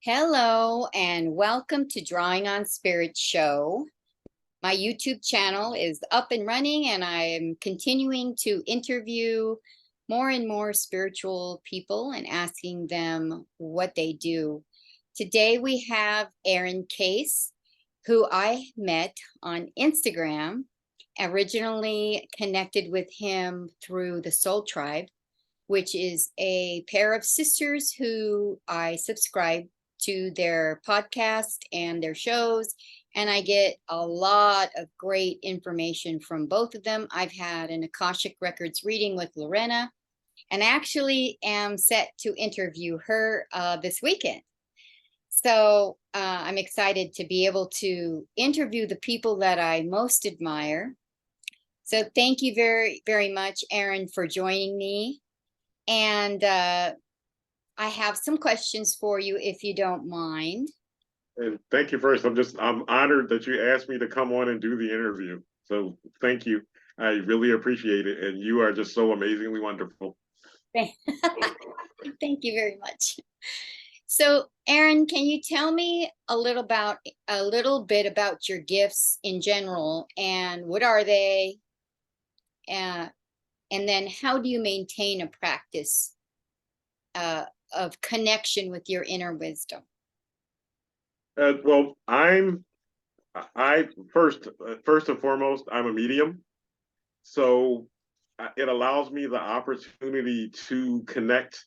Hello and welcome to Drawing on Spirit show. My YouTube channel is up and running and I am continuing to interview more and more spiritual people and asking them what they do. Today we have Aaron Kase, who I met on Instagram, originally connected with him through the Soul Tribe, which is a pair of sisters who I subscribe to their podcast and their shows. And I get a lot of great information from both of them. I've had an Akashic Records reading with Lorena, and actually am set to interview her this weekend. So I'm excited to be able to interview the people that I most admire. So thank you very, very much, Aaron, for joining me. And I have some questions for you, if you don't mind. And thank you first. I'm honored that you asked me to come on and do the interview. So thank you. I really appreciate it. And you are just so amazingly wonderful. Thank you very much. So, Aaron, can you tell me a little bit about your gifts in general, and what are they? And then how do you maintain a practice of connection with your inner wisdom? Well, I first and foremost, I'm a medium. So it allows me the opportunity to connect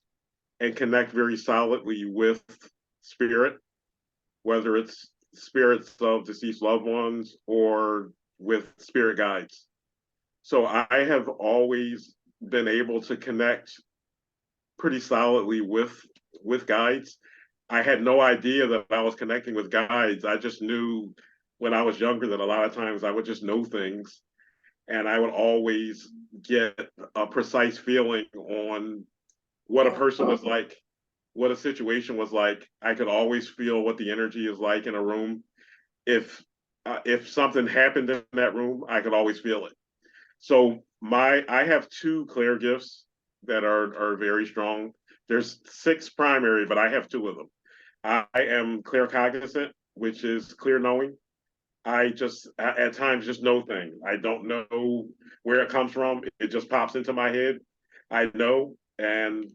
very solidly with spirit, whether it's spirits of deceased loved ones or with spirit guides. So I have always been able to connect pretty solidly with guides. I had no idea that I was connecting with guides. I just knew when I was younger that a lot of times I would just know things, and I would always get a precise feeling on what a person was like, what a situation was like. I could always feel what the energy is like in a room. If something happened in that room, I could always feel it. So I have two clear gifts that are very strong. There's 6 primary, but I have 2 of them. I am clear cognizant, which is clear knowing. I just at times just know things. I don't know where it comes from. It just pops into my head. I know, and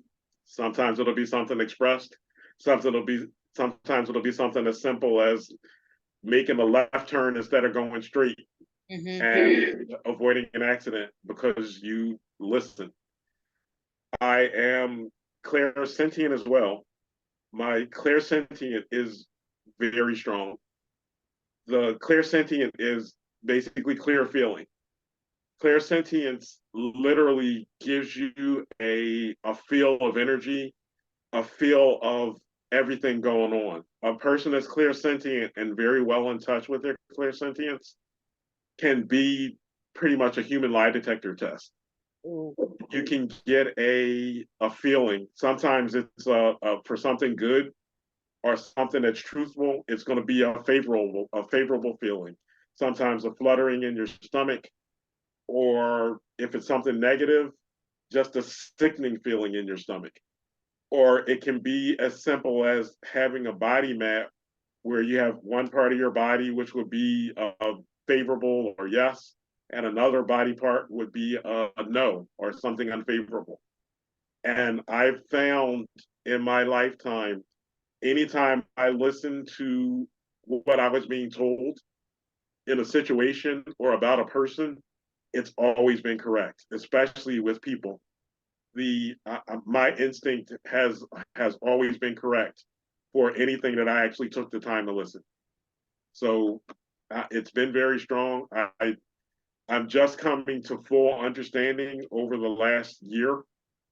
sometimes it'll be something expressed. Sometimes it'll be something as simple as making a left turn instead of going straight. Mm-hmm. And avoiding an accident because you listen. I am clairsentient as well. My clairsentient is very strong. The clairsentient is basically clear feeling. Clairsentience literally gives you a feel of energy, a feel of everything going on. A person that's clairsentient and very well in touch with their clairsentience can be pretty much a human lie detector test. You can get a feeling. Sometimes it's for something good or something that's truthful. It's going to be a favorable feeling. Sometimes a fluttering in your stomach, or if it's something negative, just a sickening feeling in your stomach. Or it can be as simple as having a body map where you have one part of your body which would be a favorable or yes, and another body part would be a no or something unfavorable. And I've found in my lifetime, anytime I listen to what I was being told in a situation or about a person, it's always been correct, especially with people. My instinct has always been correct for anything that I actually took the time to listen. So it's been very strong. I'm just coming to full understanding over the last year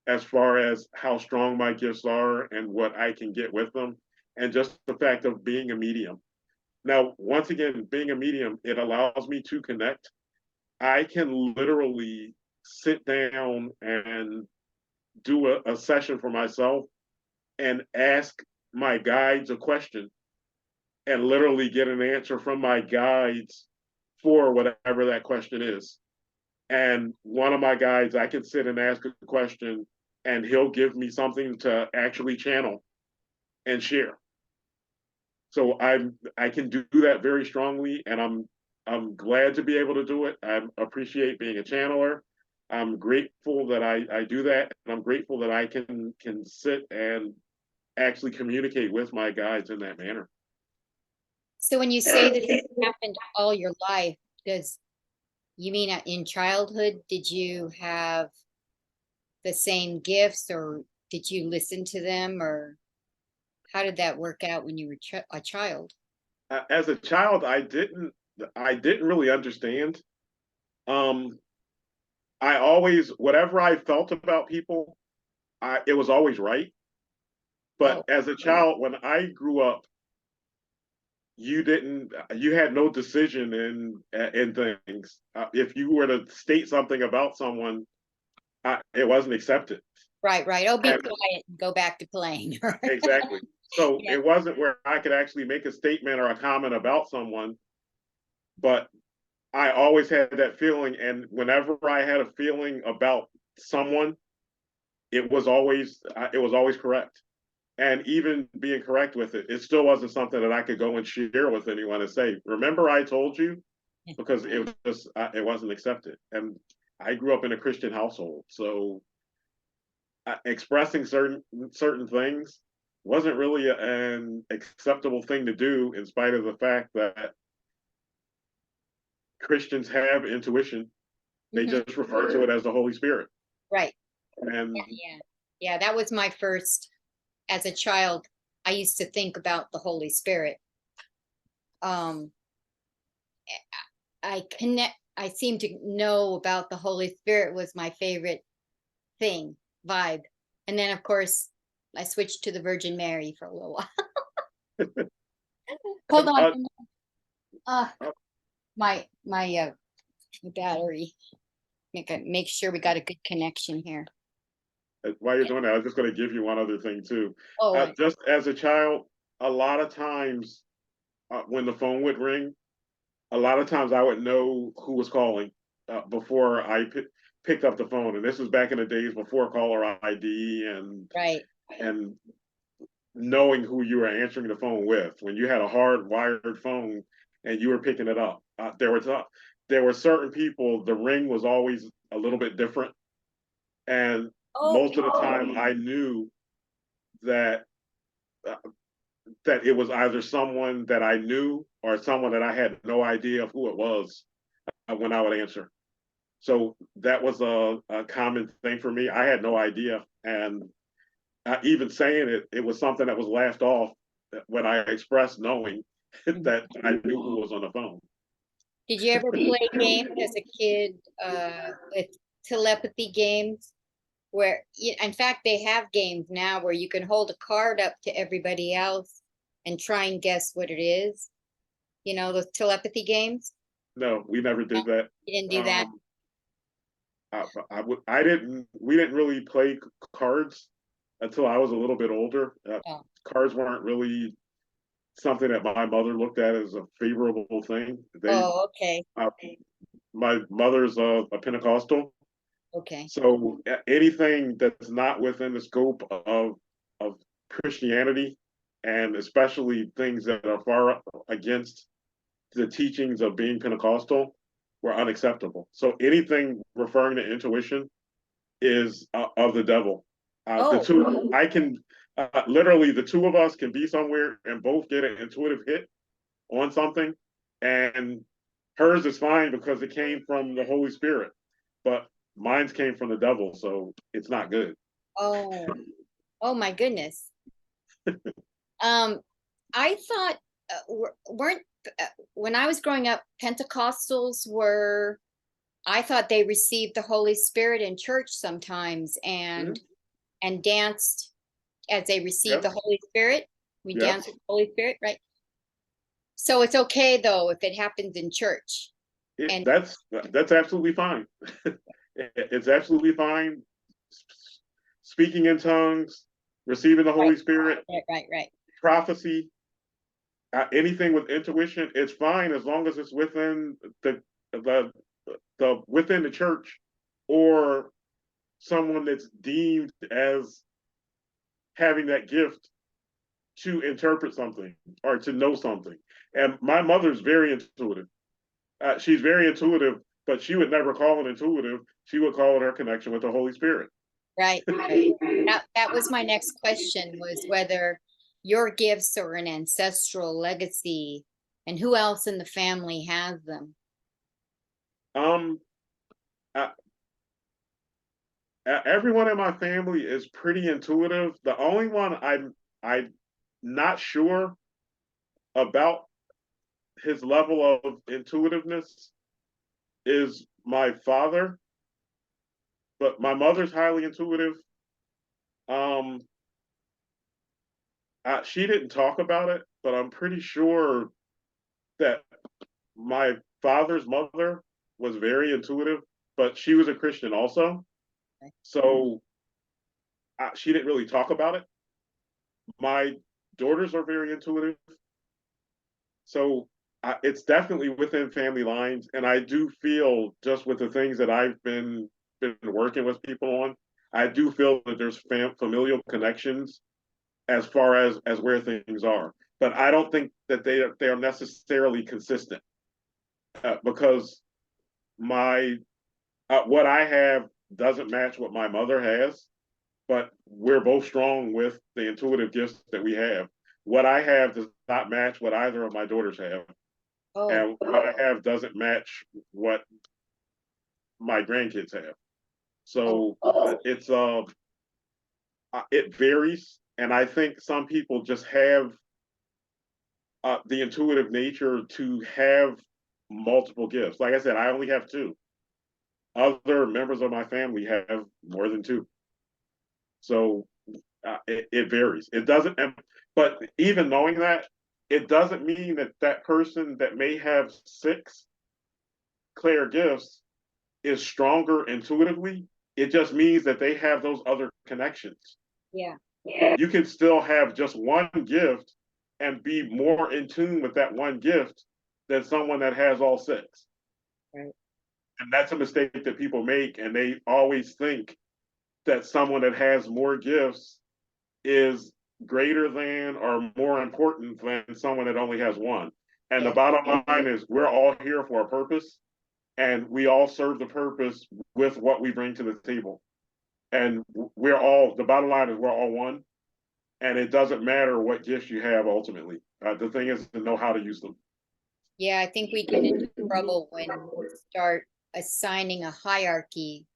as far as how strong my gifts are and what I can get with them, and just the fact of being a medium. Now, once again, being a medium, it allows me to connect. I can literally sit down and do a session for myself and ask my guides a question and literally get an answer from my guides for whatever that question is. And one of my guides, I can sit and ask a question and he'll give me something to actually channel and share. So I can do that very strongly, and I'm glad to be able to do it. I appreciate being a channeler. I'm grateful that I do that, and I'm grateful that I can sit and actually communicate with my guides in that manner. So when you say that this happened all your life, does you mean in childhood, did you have the same gifts, or did you listen to them, or how did that work out when you were a child? As a child, I didn't really understand. Um, I always, whatever I felt about people, it was always right. But Oh, as a child, when I grew up, you had no decision in things. If you were to state something about someone, it wasn't accepted. right, right. Oh, be And quiet and go back to playing. exactly. So Yeah. it wasn't where I could actually make a statement or a comment about someone, but I always had that feeling. And whenever I had a feeling about someone, it was always correct. And even being correct with it, it still wasn't something that I could go and share with anyone and say, "Remember, I told you," because it was just it wasn't accepted. And I grew up in a Christian household, so expressing certain things wasn't really an acceptable thing to do, in spite of the fact that Christians have intuition. They Mhm. just refer to it as the Holy Spirit. Right. And Yeah. Yeah. That was my first, as a child, I used to think about the Holy Spirit. Um, I seem to know about the Holy Spirit was my favorite thing, vibe. And then of course I switched to the Virgin Mary for a little while. Hold on. uh, Uh uh, my battery. Make sure we got a good connection here. while you're doing that, I was just going to give you one other thing too. Oh, Just as a child, a lot of times when the phone would ring, a lot of times I would know who was calling before picked up the phone. And this was back in the days before caller ID right. and knowing who you were answering the phone with. When you had a hard wired phone and you were picking it up, there were certain people. The ring was always a little bit different, and Oh, most of the time I knew that uh, that it was either someone that I knew or someone that I had no idea of who it was when I would answer. So that was a common thing for me. I had no idea, and even saying it, it was something that was laughed off when I expressed knowing that I knew who was on the phone. did you ever play games as a kid with telepathy games? Where, in fact, they have games now where you can hold a card up to everybody else and try and guess what it is. You know, those telepathy games. No, we never No, did that. you didn't do that. Um, I didn't. We didn't really play cards until I was a little bit older. Oh, Cards weren't really something that my mother looked at as a favorable thing. oh, okay, Uh, my mother's a Pentecostal, okay. so anything that's not within the scope of Christianity, and especially things that are far against the teachings of being Pentecostal, were unacceptable. So anything referring to intuition is of the devil. The Oh, two, I can literally, the two of us can be somewhere and both get an intuitive hit on something, and hers is fine because it came from the Holy Spirit, but mine's came from the devil, so it's not good. oh, oh my goodness. Um, I thought weren't when I was growing up, Pentecostals were. I thought they received the Holy Spirit in church sometimes Mhm. and danced as they received the Yep, Holy Spirit. We yep. dance with the Holy Spirit, right? So it's okay though if it happens in church. It, And that's absolutely fine. It's absolutely fine. Speaking in tongues, receiving the right, Holy Spirit, right. prophecy, anything with intuition, it's fine as long as it's within the the within the church or someone that's deemed as having that gift to interpret something or to know something. And my mother's very intuitive. She's very intuitive, but she would never call it intuitive. She would call it her connection with the Holy Spirit. Right. Right. That was my next question, was whether your gifts are an ancestral legacy and who else in the family has them. Um, uh, Everyone in my family is pretty intuitive. The only one I'm not sure about his level of intuitiveness is my father, but my mother's highly intuitive. Um, she didn't talk about it, but I'm pretty sure that my father's mother was very intuitive, but she was a Christian also. So she didn't really talk about it. My daughters are very intuitive. So it's definitely within family lines. And I do feel, just with the things that I've been working with people on, I do feel that there's familial connections as far as where things are. But I don't think that they are necessarily consistent, because my what I have doesn't match what my mother has, but we're both strong with the intuitive gifts that we have. What I have does not match what either of my daughters have, Oh, and what I have doesn't match what my grandkids have. So it varies, and I think some people just have the intuitive nature to have multiple gifts. Like I said, I only have two. Other members of my family have more than two. So it varies. It doesn't, but even knowing that, it doesn't mean that that person that may have six clear gifts is stronger intuitively. It just means that they have those other connections. yeah. You can still have just one gift and be more in tune with that one gift than someone that has all six. Right. And that's a mistake that people make, and they always think that someone that has more gifts is greater than or more important than someone that only has one. And the Yeah. bottom line is, we're all here for a purpose, and we all serve the purpose with what we bring to the table. And the bottom line is, we're all one, and it doesn't matter what gifts you have ultimately. The thing is to know how to use them. Yeah, I think we get into trouble when we start assigning a hierarchy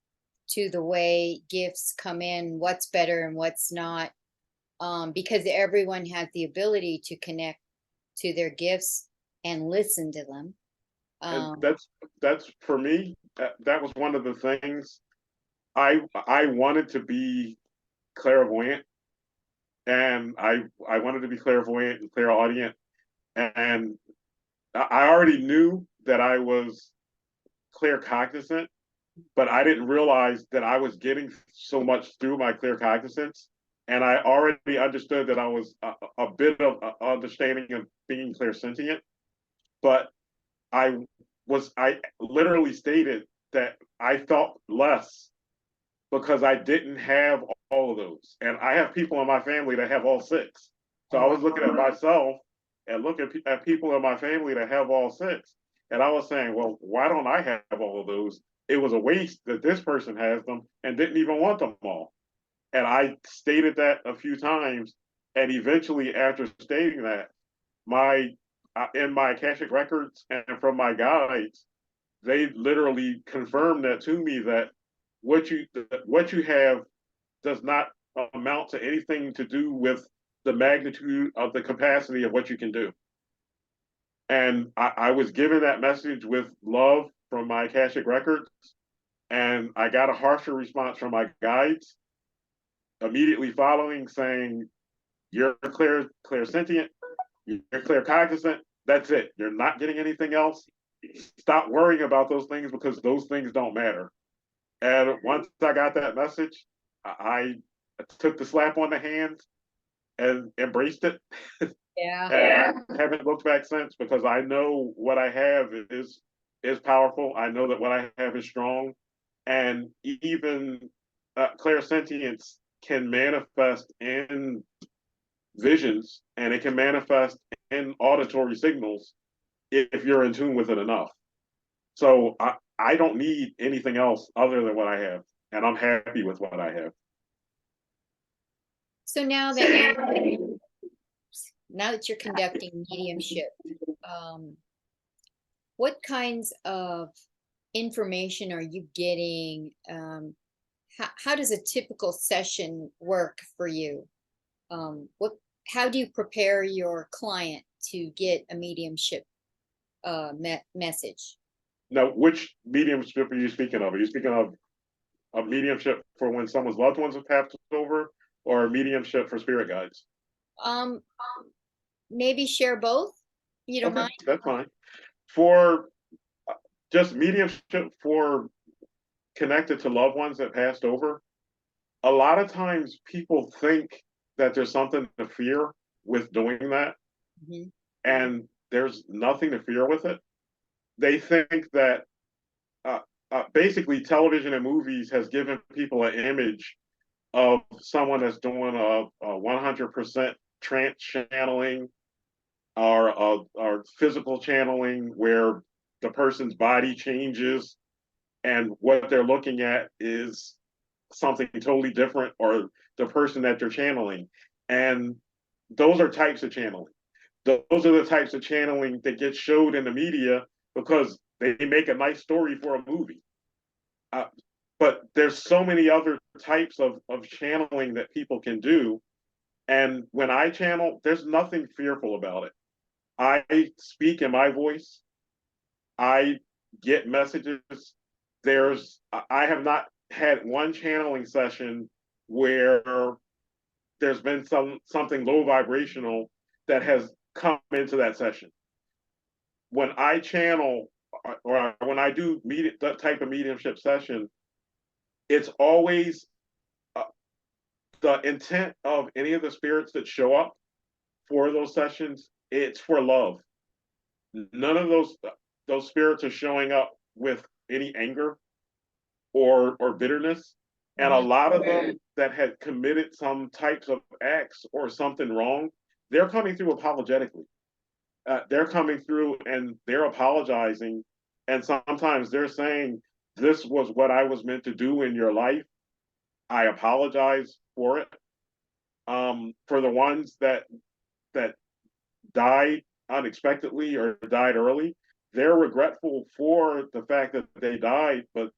to the way gifts come in, what's better and what's not, because everyone has the ability to connect to their gifts and listen to them. And that's for me. That was one of the things I wanted to be clairvoyant, and I wanted to be clairvoyant and clairaudient, and I already knew that I was claircognizant, but I didn't realize that I was getting so much through my claircognizance, and I already understood that I was a bit of understanding of being clairsentient, but I literally stated that I felt less because I didn't have all of those. And I have people in my family that have all six. So I was looking at myself and looking at people in my family that have all six. And I was saying, well, why don't I have all of those? It was a waste that this person has them and didn't even want them all. And I stated that a few times. And eventually, after stating that, my in my Akashic records and from my guides, they literally confirmed that to me, that what you have does not amount to anything to do with the magnitude of the capacity of what you can do. And I was given that message with love from my Akashic records, and I got a harsher response from my guides immediately following, saying, "You're clairsentient, you're claircognizant. That's it. You're not getting anything else. Stop worrying about those things because those things don't matter." And once I got that message, I took the slap on the hand and embraced it. Yeah. And I haven't looked back since, because I know what I have is powerful. I know that what I have is strong. And even clairsentience can manifest in visions, and it can manifest in auditory signals if you're in tune with it enough. So I don't need anything else other than what I have, and I'm happy with what I have. So now that you're conducting mediumship, what kinds of information are you getting? How does a typical session work for you? How do you prepare your client to get a mediumship message? Now, which mediumship are you speaking of? Are you speaking of a mediumship for when someone's loved ones have passed over, or a mediumship for spirit guides? Um, Maybe share both. You don't Okay, mind? that's fine. For just mediumship for connected to loved ones that passed over, a lot of times people think that there's something to fear with doing that, Mhm. and there's nothing to fear with it. They think that basically television and movies has given people an image of someone that's doing a 100% trance channeling or physical channeling where the person's body changes and what they're looking at is something totally different, or the person that they're channeling. And those are types of channeling. Those are the types of channeling that get showed in the media because they make a nice story for a movie. Uh, but there's so many other types of channeling that people can do. And when I channel, there's nothing fearful about it. I speak in my voice. I get messages. I have not had one channeling session where there's been something low vibrational that has come into that session. When I channel or when I do that type of mediumship session, it's always uh, the intent of any of the spirits that show up for those sessions. It's for love. None of those spirits are showing up with any anger or bitterness. And a Mhm. lot of them that had committed some types of acts or something wrong, they're coming through apologetically. They're coming through and they're apologizing. And sometimes they're saying, this was what I was meant to do in your life. I apologize for it. For the ones that died unexpectedly or died early, they're regretful for the fact that they died, but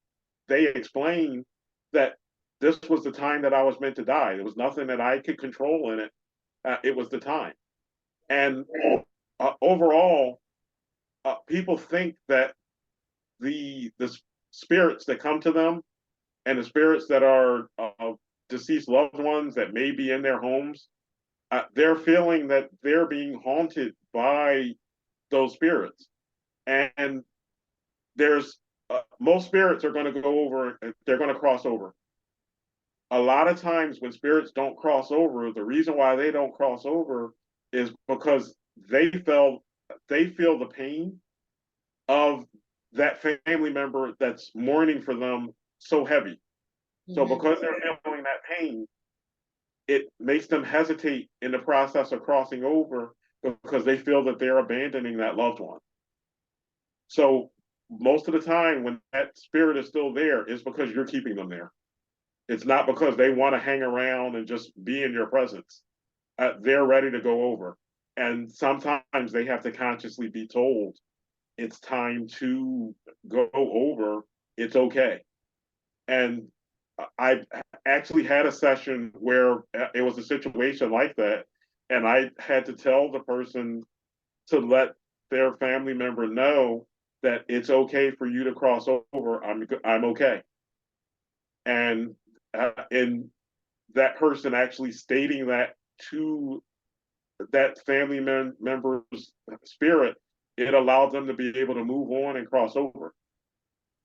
they explain that this was the time that I was meant to die. There was nothing that I could control in it. It was the time. And overall, people think that the spirits that come to them and the spirits that are deceased loved ones that may be in their homes, they're feeling that they're being haunted by those spirits. And there's most spirits are going to go over, they're going to cross over. A lot of times when spirits don't cross over, the reason why they don't cross over is because they feel the pain of that family member that's mourning for them so heavy. So Mhm. because they're feeling that pain, it makes them hesitate in the process of crossing over because they feel that they're abandoning that loved one. So most of the time when that spirit is still there is because you're keeping them there. It's not because they want to hang around and just be in your presence. They're ready to go over. And sometimes they have to consciously be told it's time to go over. It's okay. And I actually had a session where it was a situation like that. And I had to tell the person to let their family member know that it's okay for you to cross over. I'm okay. And in that person actually stating that to that family member's spirit, it allowed them to be able to move on and cross over.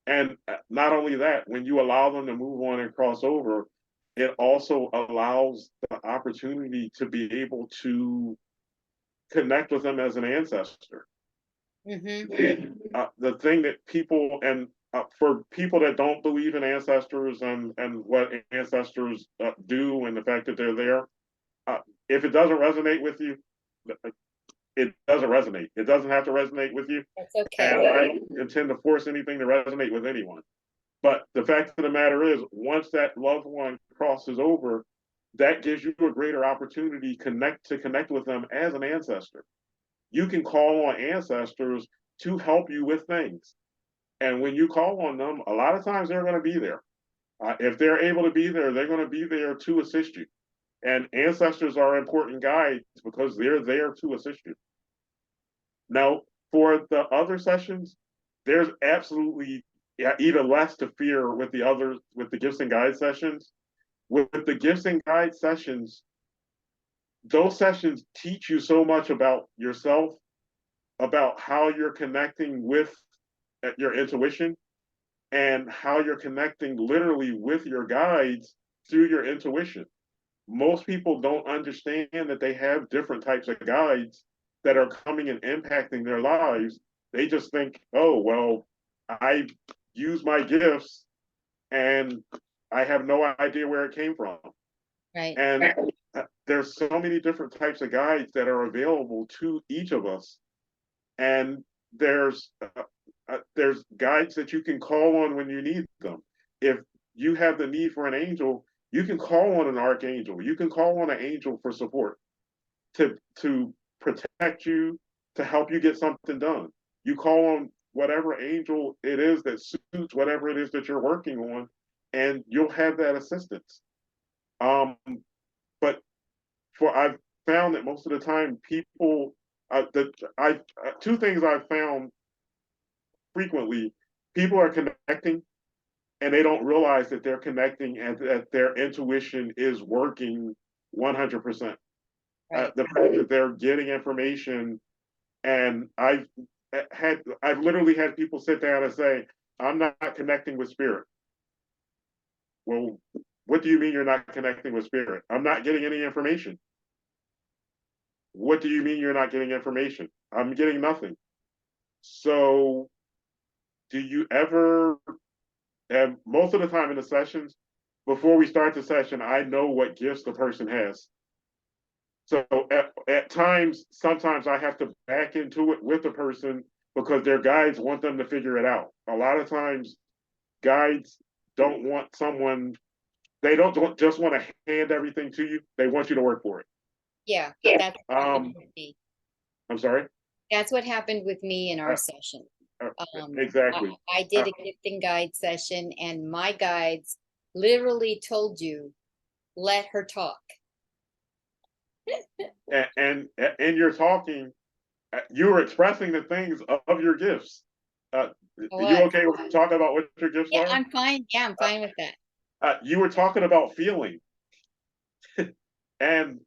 And not only that, when you allow them to move on and cross over, it also allows the opportunity to be able to connect with them as an ancestor. Mhm. The thing that people, and for people that don't believe in ancestors and what ancestors do and the fact that they're there, if it doesn't resonate with you, it doesn't resonate. It doesn't have to resonate with you. That's And okay. I don't intend to force anything to resonate with anyone. But the fact of the matter is, once that loved one crosses over, that gives you a greater opportunity to connect with them as an ancestor. You can call on ancestors to help you with things. And when you call on them, a lot of times they're going to be there. If they're able to be there, they're going to be there to assist you. And ancestors are important guides because they're there to assist you. Now, for the other sessions, there's absolutely even less to fear with the gifts and guide sessions. With the gifts and guide sessions, those sessions teach you so much about yourself, about how you're connecting with your intuition, and how you're connecting literally with your guides through your intuition. Most people don't understand that they have different types of guides that are coming and impacting their lives. They just think, oh, well, I use my gifts and I have no idea where it came from. Right. And there's so many different types of guides that are available to each of us. And there's guides that you can call on when you need them. If you have the need for an angel, you can call on an archangel. You can call on an angel for support to protect you, to help you get something done. You call on whatever angel it is that suits whatever it is that you're working on, and you'll have that assistance. But I've found that most of the time people two things I've found frequently: people are connecting and they don't realize that they're connecting and that their intuition is working 100%. Right. The fact that they're getting information, and I've literally had people sit down and say, "I'm not connecting with spirit." Well, what do you mean you're not connecting with spirit? I'm not getting any information. What do you mean you're not getting information? I'm getting nothing. So, do you ever? And most of the time in the sessions, before we start the session, I know what gifts the person has. So at times, sometimes I have to back into it with the person because their guides want them to figure it out. A lot of times, guides don't want someone, they don't just want to hand everything to you. They want you to work for it. Yeah. That's what happened Um, with me. I'm sorry. That's what happened with me in our Uh, session. uh, Um, exactly. I did a gift and guide session, and my guides literally told you, let her talk. And you're talking, you were expressing the things of your gifts. Uh, you What? okay with talking about what your gifts Yeah, are? I'm fine. Yeah, I'm fine with that. You were talking about feeling, and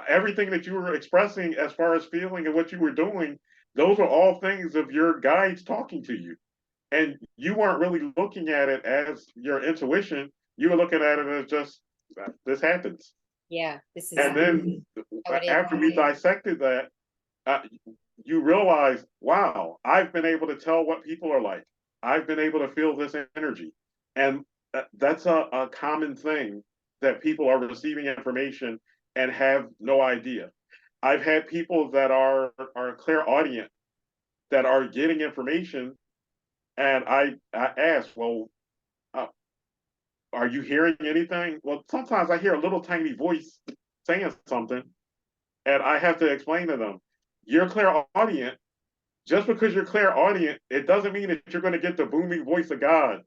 everything that you were expressing as far as feeling and what you were doing, those are all things of your guides talking to you. And you weren't really looking at it as your intuition. You were looking at it as just this happens. Yeah, this is And then how it is. after we dissected that, uh, you realize, wow, I've been able to tell what people are like. I've been able to feel this energy. And that's a common thing that people are receiving information and have no idea. I've had people that are clairaudient that are getting information, and I ask, well, uh, are you hearing anything? Well, sometimes I hear a little tiny voice saying something, and I have to explain to them, you're clairaudient. Just because you're clairaudient, it doesn't mean that you're going to get the booming voice of God.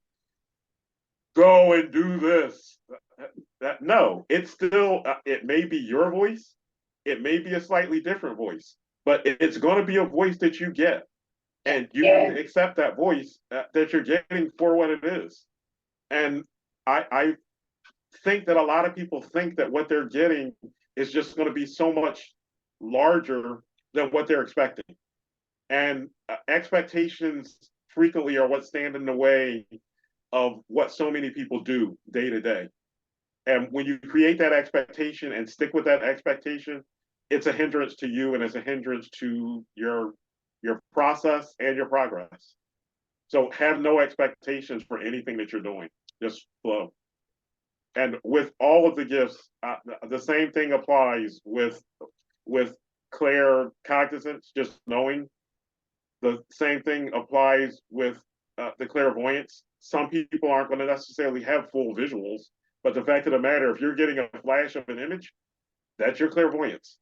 Go and do this. No, it's still, it may be your voice. It may be a slightly different voice, but it's going to be a voice that you get. Yeah. And you have to accept that voice that you're getting for what it is. And I think that a lot of people think that what they're getting is just going to be so much larger than what they're expecting. And expectations frequently are what stand in the way of what so many people do day to day. And when you create that expectation and stick with that expectation, it's a hindrance to you and it's a hindrance to your process and your progress. So have no expectations for anything that you're doing. Just flow. And with all of the gifts, the same thing applies with claircognizance, just knowing. The same thing applies with the clairvoyance. Some people aren't going to necessarily have full visuals, but the fact of the matter, if you're getting a flash of an image, that's your clairvoyance.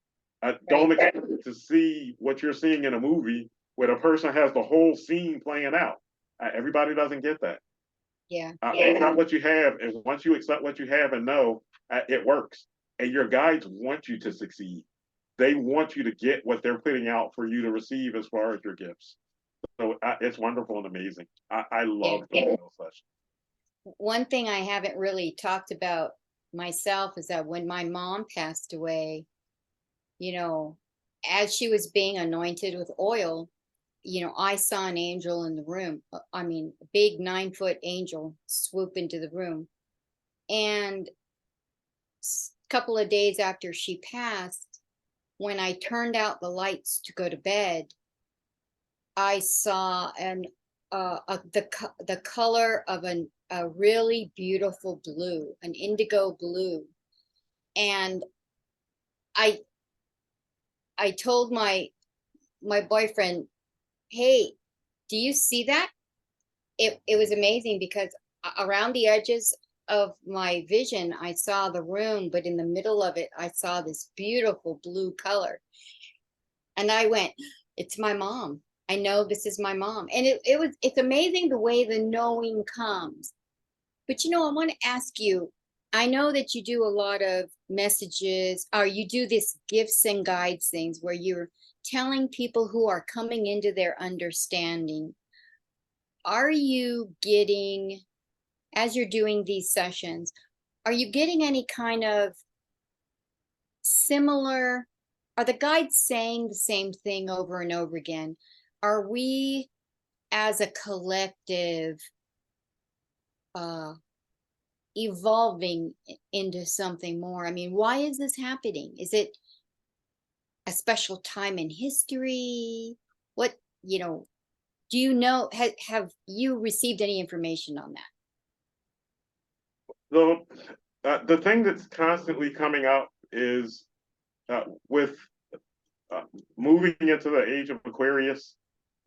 Don't expect to see what you're seeing in a movie where the person has the whole scene playing out. Everybody doesn't get that. Yeah. Accept what you have, and once you accept what you have and know, it works. And your guides want you to succeed. They want you to get what they're putting out for you to receive as far as your gifts. So it's wonderful and amazing. I love doing those sessions. One thing I haven't really talked about myself is that when my mom passed away, you know, as she was being anointed with oil, I saw an angel in the room. I mean, a big 9-foot angel swoop into the room. And a couple of days after she passed, when I turned out the lights to go to bed, I saw the color of a really beautiful blue, an indigo blue. And I told my boyfriend, hey, do you see that? It was amazing because around the edges of my vision, I saw the room, but in the middle of it, I saw this beautiful blue color. And I went, it's my mom. I know this is my mom. And it's amazing the way the knowing comes. But I want to ask you, I know that you do a lot of messages, or you do this gifts and guides things where you're telling people who are coming into their understanding. Are you getting, as you're doing these sessions, are you getting any kind of similar, are the guides saying the same thing over and over again? Are we as a collective evolving into something more? I mean, why is this happening? Is it a special time in history? What, do you know, have you received any information on that? The thing that's constantly coming up is with moving into the age of Aquarius,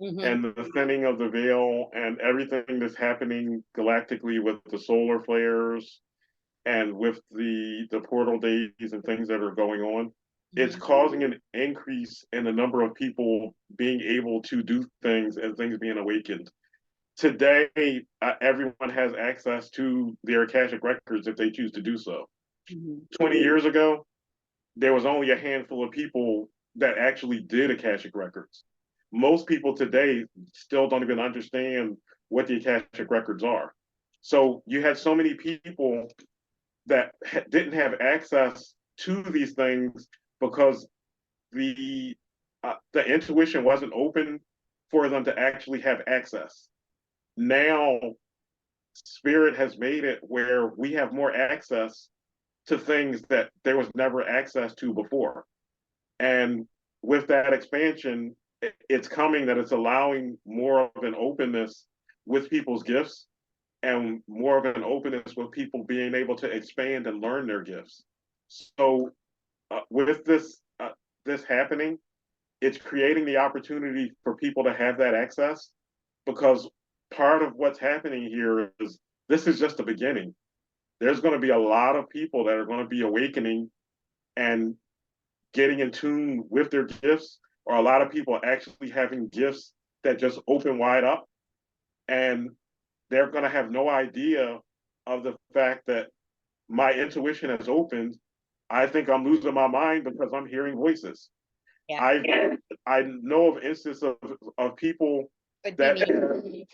and the thinning of the veil and everything that's happening galactically with the solar flares and with the portal days and things that are going on, it's causing an increase in the number of people being able to do things and things being awakened. Today, everyone has access to their Akashic records if they choose to do so. 20 years ago, there was only a handful of people that actually did Akashic records. Most people today still don't even understand what the Akashic records are. So you had so many people that didn't have access to these things because the intuition wasn't open for them to actually have access. Now, Spirit has made it where we have more access to things that there was never access to before. And with that expansion, it's coming that it's allowing more of an openness with people's gifts and more of an openness with people being able to expand and learn their gifts. So with this happening, it's creating the opportunity for people to have that access, because part of what's happening here is this is just the beginning. There's going to be a lot of people that are going to be awakening and getting in tune with their gifts, or a lot of people actually having gifts that just open wide up, and they're going to have no idea of the fact that my intuition has opened. I think I'm losing my mind because I'm hearing voices. Yeah. I know of instances of people that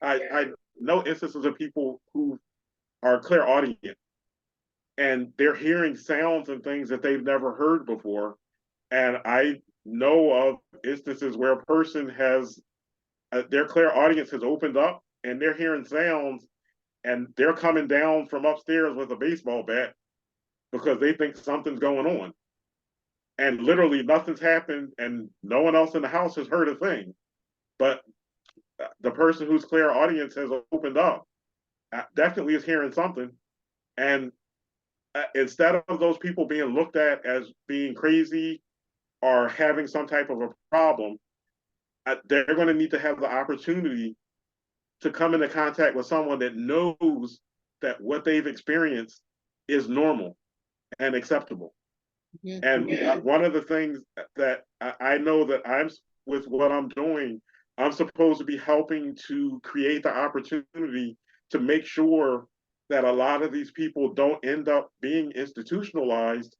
I know instances of people who are clairaudient, and they're hearing sounds and things that they've never heard before. And I know of instances where a person has their clairaudience has opened up and they're hearing sounds, and they're coming down from upstairs with a baseball bat because they think something's going on. And literally nothing's happened and no one else in the house has heard a thing. But the person whose clairaudience has opened up definitely is hearing something. And instead of those people being looked at as being crazy or having some type of a problem, they're going to need to have the opportunity to come into contact with someone that knows that what they've experienced is normal and acceptable. Mhm. And one of the things that I know that I'm with what I'm doing, I'm supposed to be helping to create the opportunity to make sure that a lot of these people don't end up being institutionalized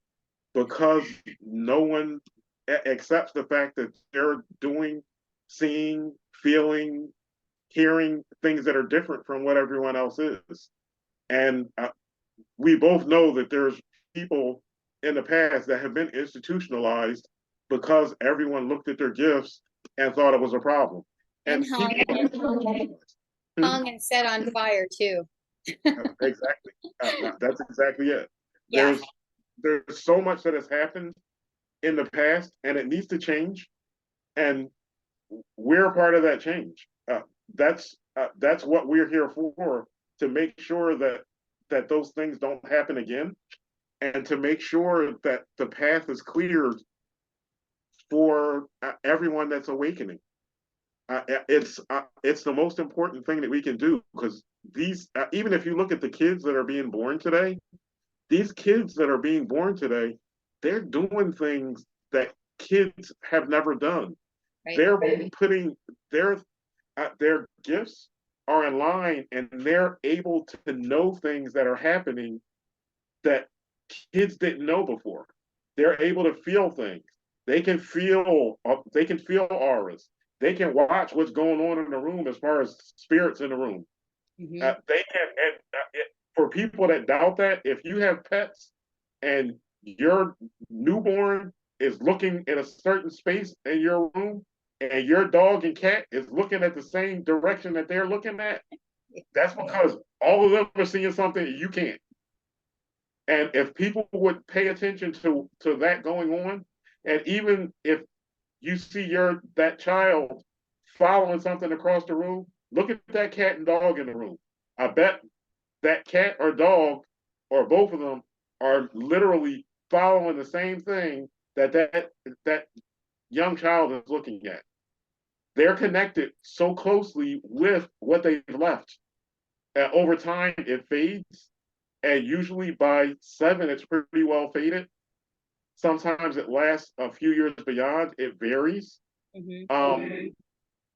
because no one accepts the fact that they're doing, seeing, feeling, hearing things that are different from what everyone else is. And we both know that there's people in the past that have been institutionalized because everyone looked at their gifts and thought it was a problem. And And people, hung and set on fire too. exactly, that's exactly it. Yeah. There's so much that has happened in the past, and it needs to change. And we're a part of that change. That's what we're here for, to make sure that those things don't happen again, and to make sure that the path is cleared for everyone that's awakening. It's the most important thing that we can do, because these even if you look at the kids that are being born today, these kids that are being born today, they're doing things that kids have never done. Right. They're putting their gifts are in line, and they're able to know things that are happening that kids didn't know before. They're able to feel things. They can feel auras. They can watch what's going on in the room as far as spirits in the room. Mm-hmm. They can. For people that doubt that, if you have pets and your newborn is looking in a certain space in your room, and your dog and cat is looking at the same direction that they're looking at, that's because all of them are seeing something you can't. And if people would pay attention to that going on, and even if you see that child following something across the room, look at that cat and dog in the room. I bet that cat or dog, or both of them, are literally following the same thing that young child is looking at. They're connected so closely with what they've left. And over time, it fades. And usually by 7, it's pretty well faded. Sometimes it lasts a few years beyond. It varies. Mm-hmm.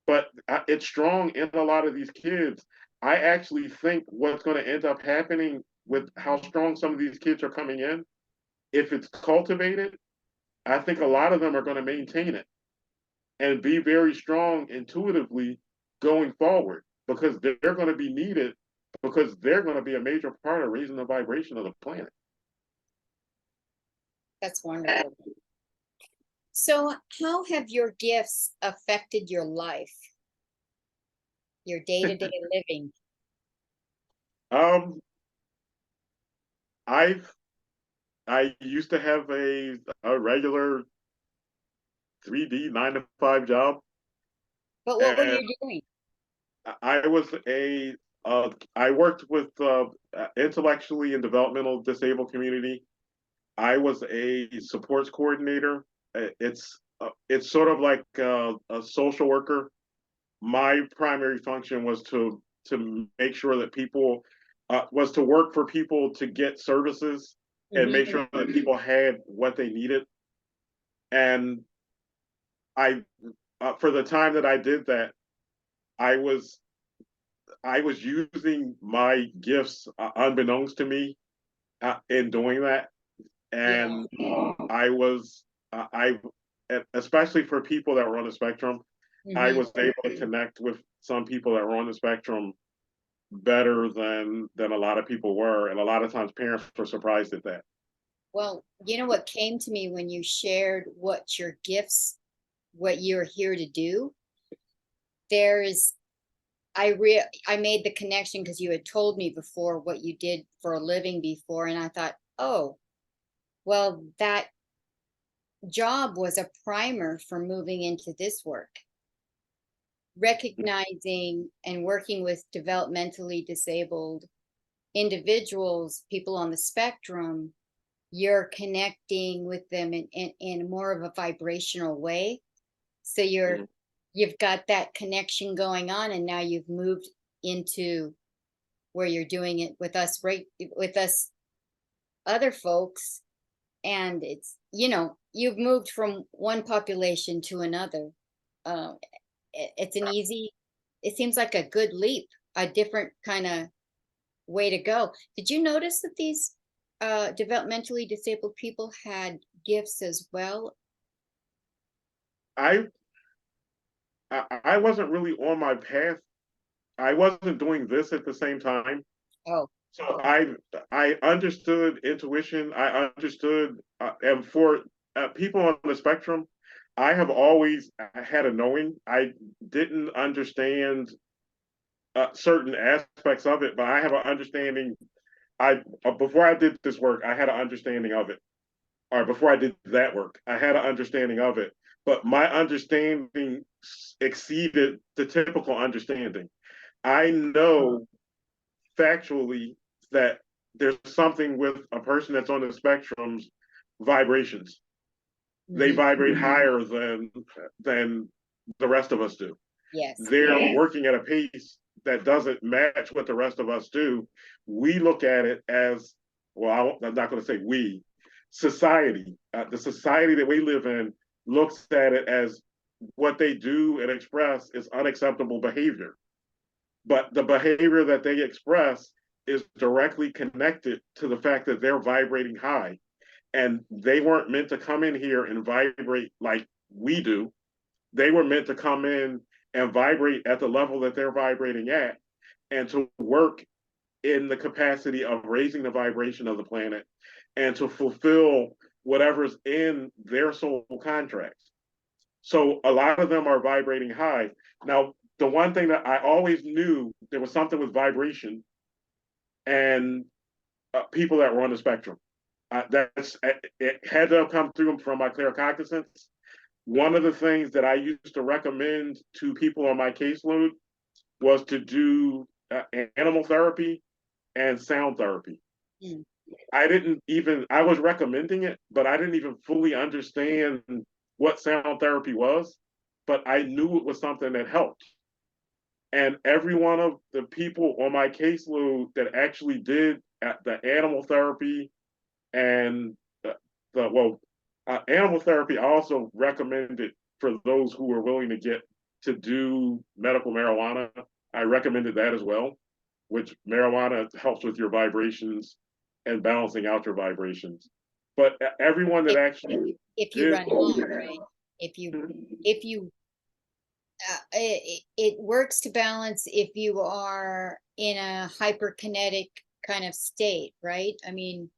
But it's strong in a lot of these kids. I actually think what's going to end up happening with how strong some of these kids are coming in, if it's cultivated, I think a lot of them are going to maintain it and be very strong intuitively going forward, because they're going to be needed, because they're going to be a major part of raising the vibration of the planet. That's wonderful. So, how have your gifts affected your life, your day-to-day living? Um, I've I used to have a regular 3D 9 to 5 job, But what were and you doing? I was I worked with intellectually and developmental disabled community. I was a supports coordinator. It's sort of like a social worker. My primary function was to make sure that people was to work for people to get services and make Mm-hmm. sure that people had what they needed. And I for the time that I did that, I was I was using my gifts unbeknownst to me in doing that, Yeah. and I was I especially for people that were on the spectrum, I Mm-hmm. was able to connect with some people that were on the spectrum better than a lot of people were, and a lot of times parents were surprised at that. Well, you know what came to me when you shared what your gifts, what you're here to do? There's I made the connection because you had told me before what you did for a living before, and I thought, oh, well, that job was a primer for moving into this work. recognizing and working with developmentally disabled individuals, people on the spectrum, you're connecting with them in more of a vibrational way. So Mhm. you've got that connection going on, and now you've moved into where you're doing it with us, right? With us other folks. And it's, you've moved from one population to another. Uh, it's an easy, it seems like a good leap, a different kind of way to go. Did you notice that these developmentally disabled people had gifts as well? I I wasn't really on my path. I wasn't doing this at the same time. Oh, So I understood intuition. I understood, and for people on the spectrum, I have always had a knowing. I didn't understand certain aspects of it, but I have an understanding. I before I did this work, I had an understanding of it. Or before I did that work, I had an understanding of it. But my understanding exceeded the typical understanding. I know factually that there's something with a person that's on the spectrum's vibrations. They hmm, vibrate higher than the rest of us do. yes. They're working at a pace that doesn't match what the rest of us do. We look at it as, well, I'm not going to say we, society, the society that we live in looks at it as what they do and express is unacceptable behavior. But the behavior that they express is directly connected to the fact that they're vibrating high. And they weren't meant to come in here and vibrate like we do. They were meant to come in and vibrate at the level that they're vibrating at and to work in the capacity of raising the vibration of the planet and to fulfill whatever's in their soul contracts. So a lot of them are vibrating high. Now, the one thing that I always knew there was something with vibration and people that were on the spectrum. It had to have come through from my claircognizance. One of the things that I used to recommend to people on my caseload was to do animal therapy and sound therapy. Mm. I was recommending it, but I didn't even fully understand what sound therapy was, but I knew it was something that helped. And every one of the people on my caseload that actually did the animal therapy and animal therapy, I also recommended for those who were willing to get to do medical marijuana. I recommended that as well, which marijuana helps with your vibrations and balancing out your vibrations. But everyone that If actually if you did, run hot, right? If you it works to balance if you are in a hyperkinetic kind of state, right? I mean,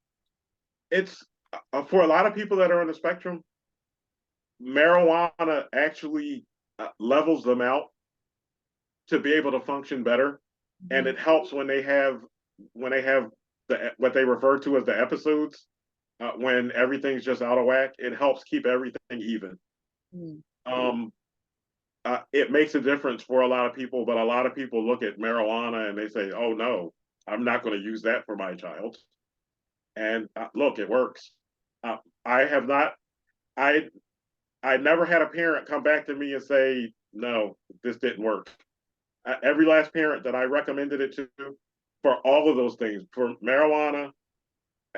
it's for a lot of people that are on the spectrum, marijuana actually levels them out to be able to function better, and mhm, it helps when they have what they refer to as the episodes, when everything's just out of whack. It helps keep everything even. mm, Um, it makes a difference for a lot of people, but a lot of people look at marijuana and they say, "Oh no, I'm not going to use that for my child." And look, it works. Uh, I have not. I I never had a parent come back to me and say, "No, this didn't work." Every last parent that I recommended it to for all of those things, for marijuana,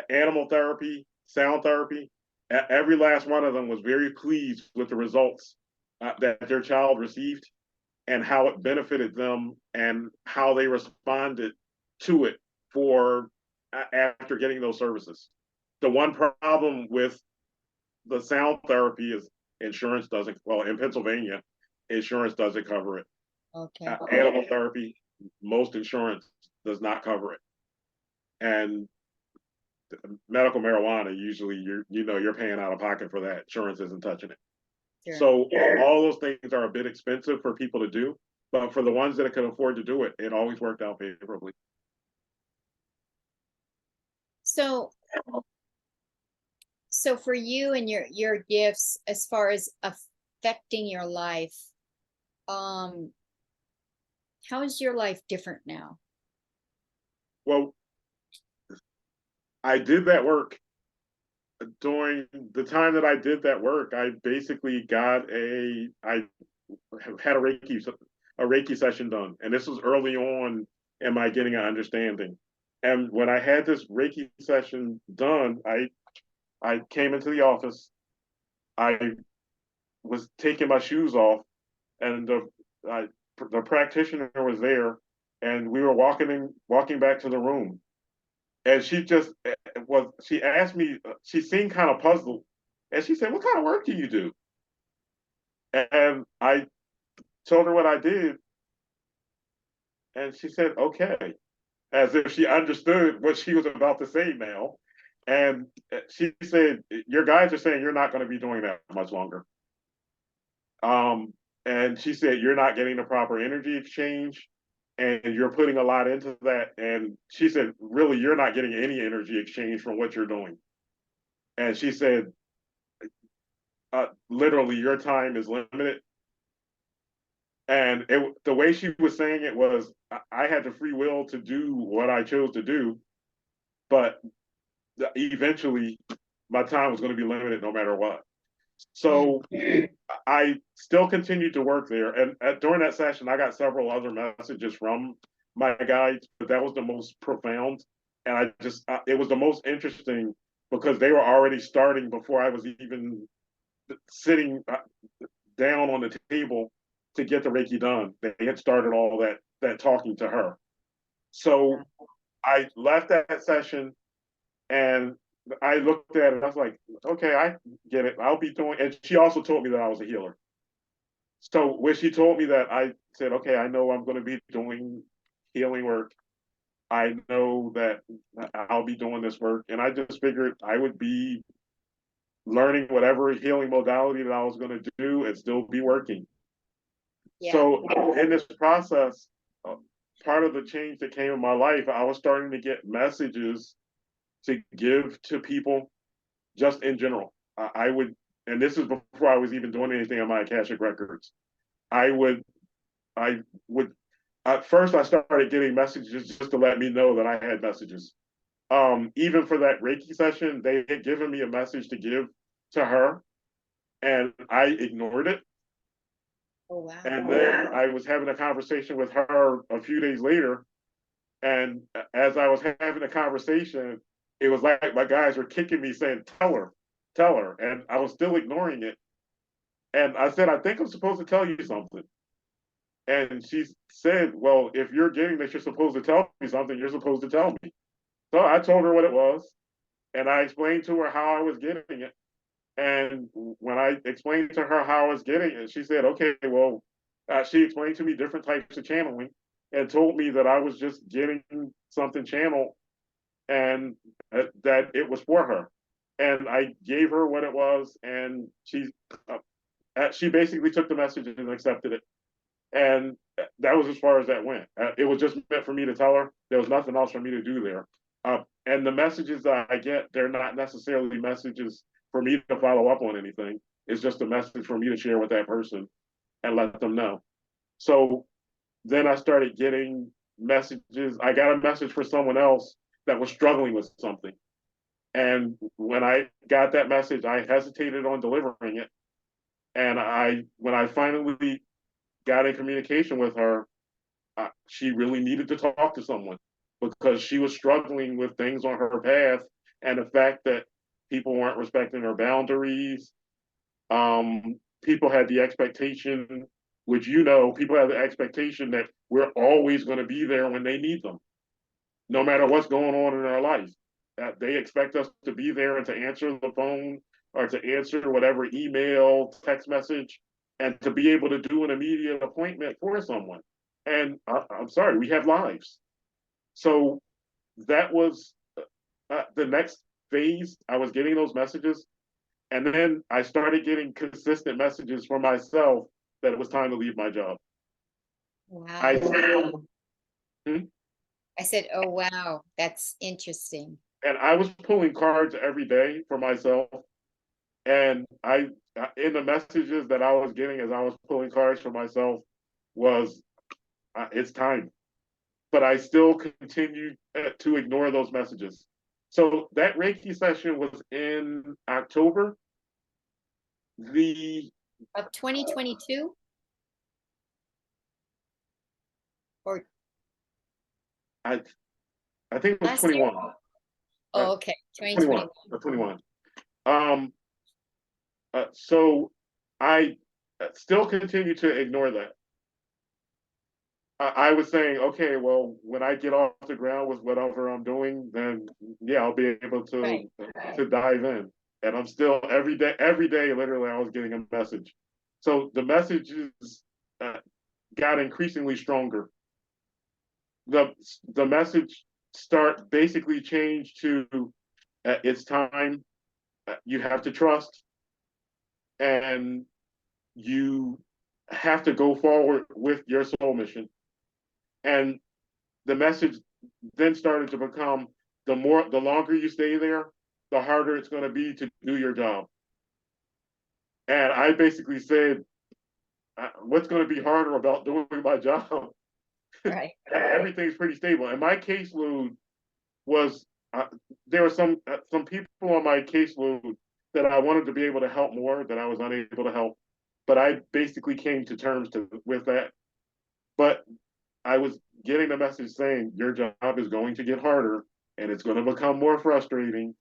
animal therapy, sound therapy, every last one of them was very pleased with the results that their child received and how it benefited them and how they responded to it for after getting those services. The one problem with the sound therapy is insurance doesn't, well, in Pennsylvania, insurance doesn't cover it. okay. Animal therapy, most insurance does not cover it. And medical marijuana, usually you're paying out of pocket for that. Insurance isn't touching it. Sure. So all those things are a bit expensive for people to do, but for the ones that can afford to do it, it always worked out favorably. So, so for you and your gifts, as far as affecting your life, um, How is your life different now? Well, I did that work during the time that I did that work. I basically I had a Reiki session done, and this was early on in my getting an understanding. And when I had this Reiki session done, I came into the office. I was taking my shoes off, and the practitioner was there, and we were walking back to the room, and she just she asked me. She seemed kind of puzzled, and she said, "What kind of work do you do?" And I told her what I did, and she said, "Okay," as if she understood what she was about to say now. And she said, "Your guys are saying you're not going to be doing that much longer." Um, and she said, "You're not getting the proper energy exchange, and you're putting a lot into that." And she said, "Really, you're not getting any energy exchange from what you're doing." And she said, "Literally, your time is limited." And the way she was saying it was, I had the free will to do what I chose to do, but eventually my time was going to be limited no matter what. So I still continued to work there. And during that session, I got several other messages from my guides, but that was the most profound. And it was the most interesting because they were already starting before I was even sitting down on the table to get the Reiki done. They had started all that talking to her. So I left that session, and I looked at it and I was like, okay, I get it. I'll be doing, and she also told me that I was a healer. So when she told me that, I said, okay, I know I'm going to be doing healing work. I know that I'll be doing this work. And I just figured I would be learning whatever healing modality that I was going to do and still be working. Yeah. So in this process, part of the change that came in my life, I was starting to get messages to give to people just in general. I would, and this is before I was even doing anything on my Akashic records. I would, I would, at first I started getting messages just to let me know that I had messages. Even for that Reiki session, they had given me a message to give to her, and I ignored it. Oh, wow. And then I was having a conversation with her a few days later, and as I was having a conversation, it was like my guys were kicking me saying, tell her. And I was still ignoring it. And I said, "I think I'm supposed to tell you something." And she said, "Well, if you're getting that you're supposed to tell me something, you're supposed to tell me." So I told her what it was. And I explained to her how I was getting it. And when I explained to her how I was getting it, she said, "Okay, well," she explained to me different types of channeling and told me that I was just getting something channeled and that it was for her. And I gave her what it was, and she basically took the message and accepted it. And that was as far as that went. It was just meant for me to tell her. There was nothing else for me to do there. And the messages that I get, they're not necessarily messages for me to follow up on anything. It's just a message for me to share with that person and let them know. So then I started getting messages. I got a message for someone else that was struggling with something. And when I got that message, I hesitated on delivering it. And when I finally got in communication with her, she really needed to talk to someone because she was struggling with things on her path, and the fact that people weren't respecting her boundaries. People had the expectation, which people have the expectation that we're always going to be there when they need them, no matter what's going on in our life. They expect us to be there and to answer the phone or to answer whatever email, text message, and to be able to do an immediate appointment for someone. And I'm sorry, we have lives. So that was the next phase. I was getting those messages. And then I started getting consistent messages for myself that it was time to leave my job. I Wow. hmm? I said, oh, wow, that's interesting. And I was pulling cards every day for myself. And in the messages that I was getting as I was pulling cards for myself was it's time. But I still continue to ignore those messages. So that Reiki session was in October. The Of 2022 or I I think it was last year? 21. Uh, Oh, okay, 21. 2021. 21. Um, so I still continue to ignore that. I was saying, okay, well, when I get off the ground with whatever I'm doing, then yeah, I'll be able Right. to dive in. And I'm still every day, literally, I was getting a message. So the messages uh, got increasingly stronger. The message start basically changed to it's time. You have to trust, and you have to go forward with your soul mission. And the message then started to become the longer you stay there, the harder it's going to be to do your job. And I basically said, what's going to be harder about doing my job? Right. Everything's pretty stable. And my caseload was uh, there were some people on my caseload that I wanted to be able to help more that I was unable to help. But I basically came to terms with that. But I was getting the message saying your job is going to get harder and it's going to become more frustrating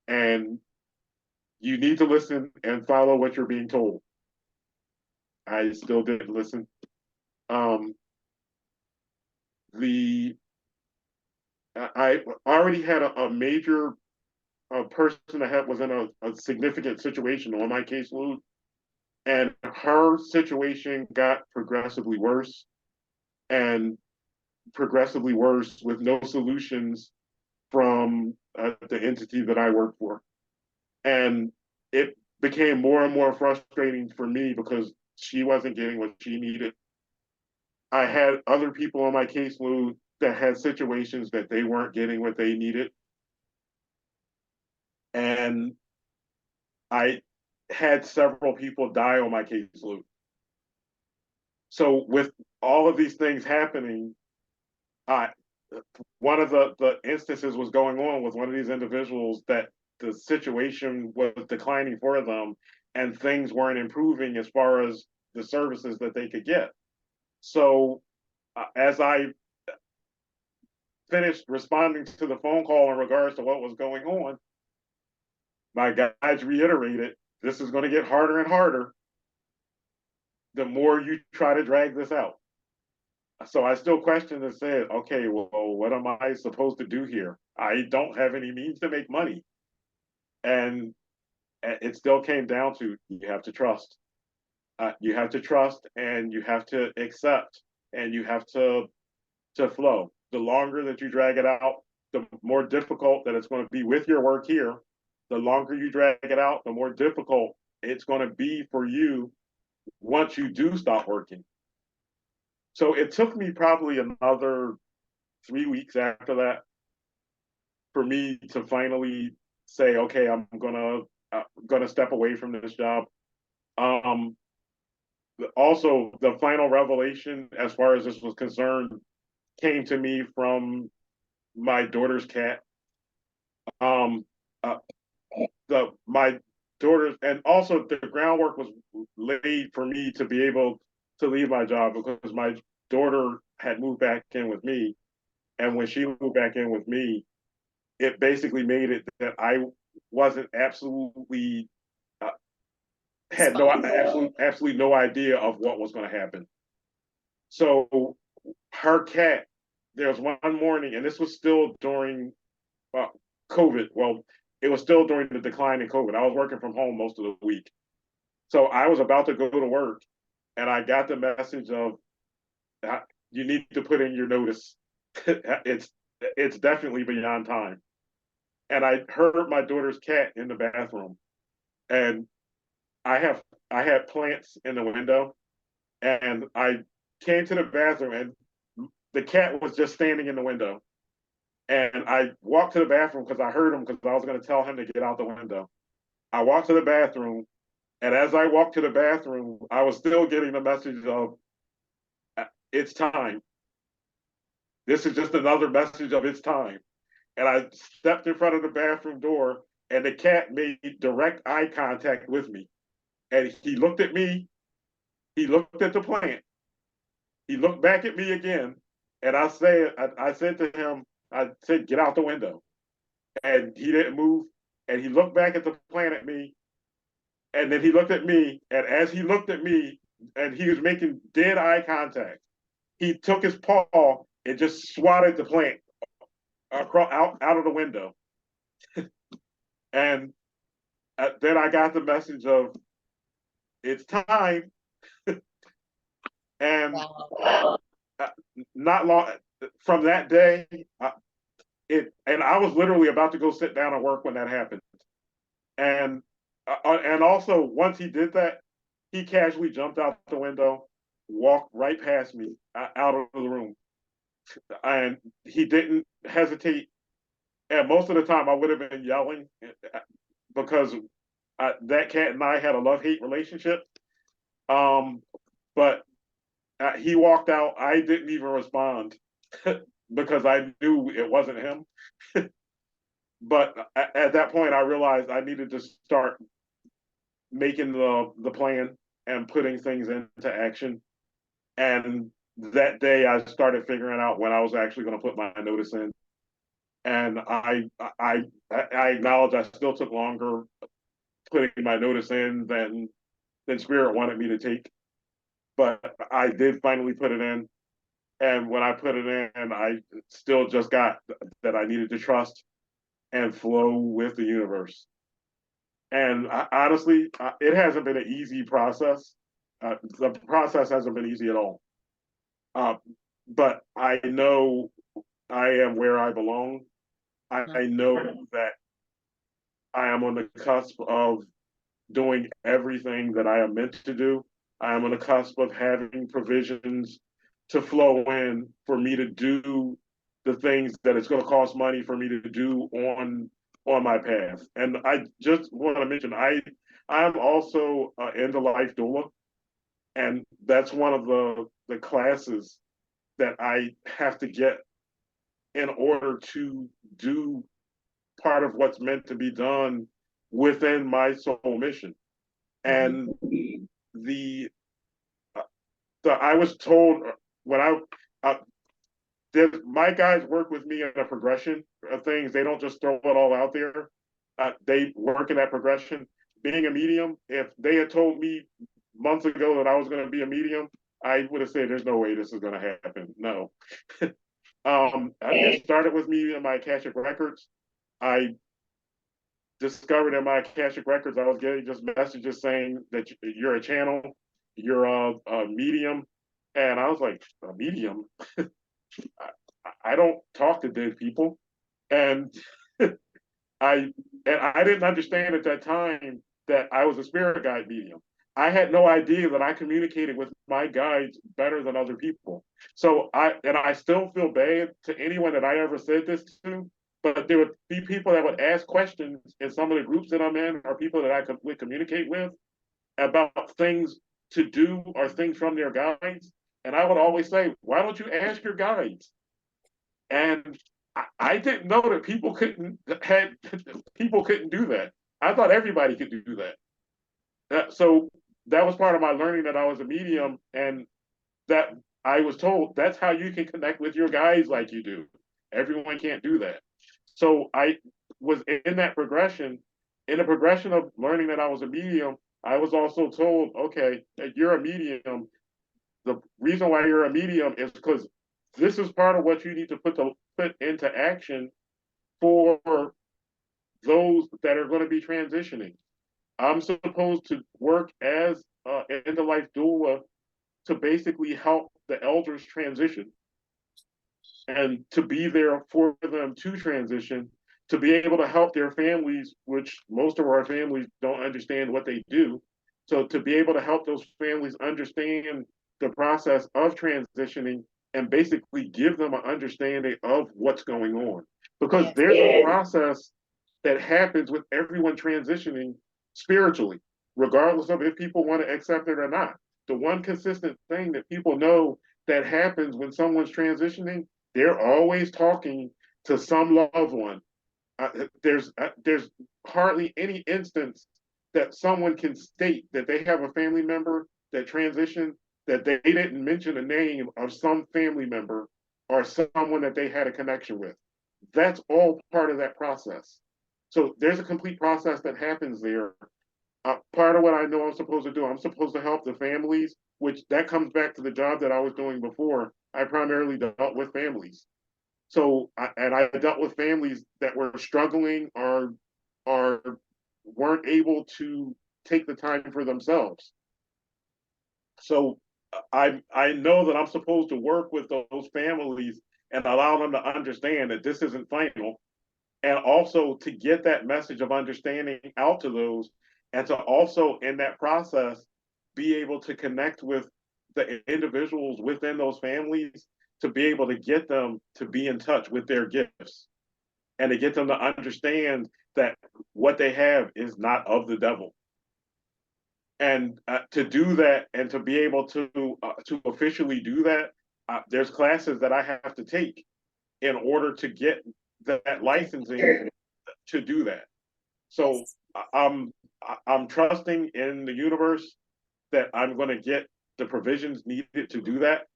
and you need to listen and follow what you're being told. I still didn't listen. Um, the I already had a major person that was in a significant situation on my caseload, and her situation got progressively worse and progressively worse with no solutions from the entity that I work for. And it became more and more frustrating for me because she wasn't getting what she needed. I had other people on my caseload that had situations that they weren't getting what they needed. And I had several people die on my caseload. So with all of these things happening, I one of the instances was going on with one of these individuals that the situation was declining for them and things weren't improving as far as the services that they could get. So as I finished responding to the phone call in regards to what was going on, my guides reiterated, this is going to get harder and harder the more you try to drag this out. So I still questioned and said, okay, well, what am I supposed to do here? I don't have any means to make money. And it still came down to you have to trust. You have to trust and you have to accept and you have to flow. The longer that you drag it out, the more difficult that it's going to be with your work here. The longer you drag it out, the more difficult it's going to be for you once you do stop working. So it took me probably another 3 weeks after that for me to finally say, okay, I'm gonna step away from this job. Um, Also, the final revelation, as far as this was concerned, came to me from my daughter's cat. Um, uh, the my daughter's, and also the groundwork was laid for me to be able to leave my job because my daughter had moved back in with me, and when she moved back in with me, it basically made it that I wasn't absolutely uh, had no absolutely no idea of what was going to happen. So her cat, there was one morning, and this was still during uh, COVID. Well, it was still during the decline in COVID. I was working from home most of the week. So I was about to go to work, and I got the message of, you need to put in your notice. it's definitely beyond time. And I heard my daughter's cat in the bathroom, and I have I had plants in the window, and I came to the bathroom, and the cat was just standing in the window. And I walked to the bathroom because I heard him because I was going to tell him to get out the window. I walked to the bathroom, and as I walked to the bathroom, I was still getting the message of it's time. This is just another message of its time. And I stepped in front of the bathroom door, and the cat made direct eye contact with me. And he looked at me, he looked at the plant, he looked back at me again, and I said to him, I said, get out the window. And he didn't move. And he looked back at the plant at me, and then he looked at me. And as he looked at me, and he was making dead eye contact, he took his paw and just swatted the plant across out of the window. And then I got the message of it's time. And Wow. not long from that day, and I was literally about to go sit down and work when that happened. And also once he did that, he casually jumped out the window, walked right past me out of the room, and he didn't hesitate. And most of the time, I would have been yelling because that cat and I had a love-hate relationship. But he walked out. I didn't even respond because I knew it wasn't him. But at that point, I realized I needed to start making the plan and putting things into action. And that day, I started figuring out when I was actually going to put my notice in. And I acknowledge I still took longer putting my notice in than Spirit wanted me to take, but I did finally put it in. And when I put it in, I still just got that I needed to trust and flow with the universe. And honestly, it hasn't been an easy process. The process hasn't been easy at all. Uh, but I know I am where I belong. I know that I am on the cusp of doing everything that I am meant to do. I am on the cusp of having provisions to flow in for me to do the things that it's going to cost money for me to do on my path. And I just want to mention I'm also in the life doula, and that's one of the classes that I have to get in order to do part of what's meant to be done within my soul mission. And the I was told when uh, my guys work with me in a progression of things. They don't just throw it all out there. They work in that progression. Being a medium, if they had told me months ago that I was going to be a medium, I would have said, "There's no way this is going to happen." No. It started with me in my Akashic records. I discovered in my Akashic records I was getting just messages saying that you're a channel, you're a medium, and I was like, a medium? I don't talk to dead people, and I I didn't understand at that time that I was a spirit guide medium. I had no idea that I communicated with my guides better than other people. So I still feel bad to anyone that I ever said this to, but there would be people that would ask questions in some of the groups that I'm in, or people that would communicate with about things to do or things from their guides. And I would always say, why don't you ask your guides? And I didn't know that people couldn't do that. I thought everybody could do that. So that was part of my learning that I was a medium, and that I was told that's how you can connect with your guides like you do. Everyone can't do that. So I was in that progression. In the progression of learning that I was a medium, I was also told, okay, you're a medium. The reason why you're a medium is because this is part of what you need to put into action for those that are going to be transitioning. I'm supposed to work as in the life doula to basically help the elders transition and to be there for them to transition, to be able to help their families, which most of our families don't understand what they do. So to be able to help those families understand the process of transitioning and basically give them an understanding of what's going on. Because there's a process that happens with everyone transitioning spiritually, regardless of if people want to accept it or not. The one consistent thing that people know that happens when someone's transitioning they're always talking to some loved one. There's hardly any instance that someone can state that they have a family member that transitioned, that they didn't mention a name of some family member or someone that they had a connection with. That's all part of that process. So there's a complete process that happens there. Part of what I know I'm supposed to do, I'm supposed to help the families, which that comes back to the job that I was doing before. I primarily dealt with families. So, and I dealt with families that were struggling or weren't able to take the time for themselves. So I know that I'm supposed to work with those families and allow them to understand that this isn't final, and also to get that message of understanding out to those, and to also in that process be able to connect with the individuals within those families, to be able to get them to be in touch with their gifts, and to get them to understand that what they have is not of the devil. And to do that, and to be able to officially do that, there's classes that I have to take in order to get that licensing to do that. So I'm trusting in the universe that I'm going to get the provisions needed to do that,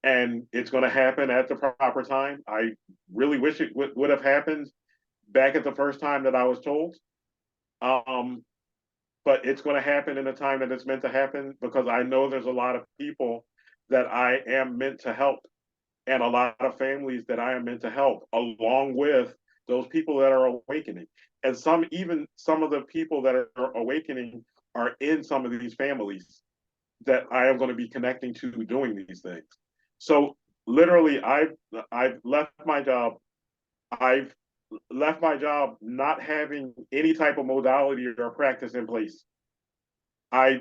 and it's going to happen at the proper time. I really wish it would have happened back at the first time that I was told. But it's going to happen in the time that it's meant to happen, because I know there's a lot of people that I am meant to help, and a lot of families that I am meant to help, along with those people that are awakening. And even some of the people that are awakening are in some of these families that I am going to be connecting to doing these things. So literally, I've left my job. I've left my job not having any type of modality or practice in place. I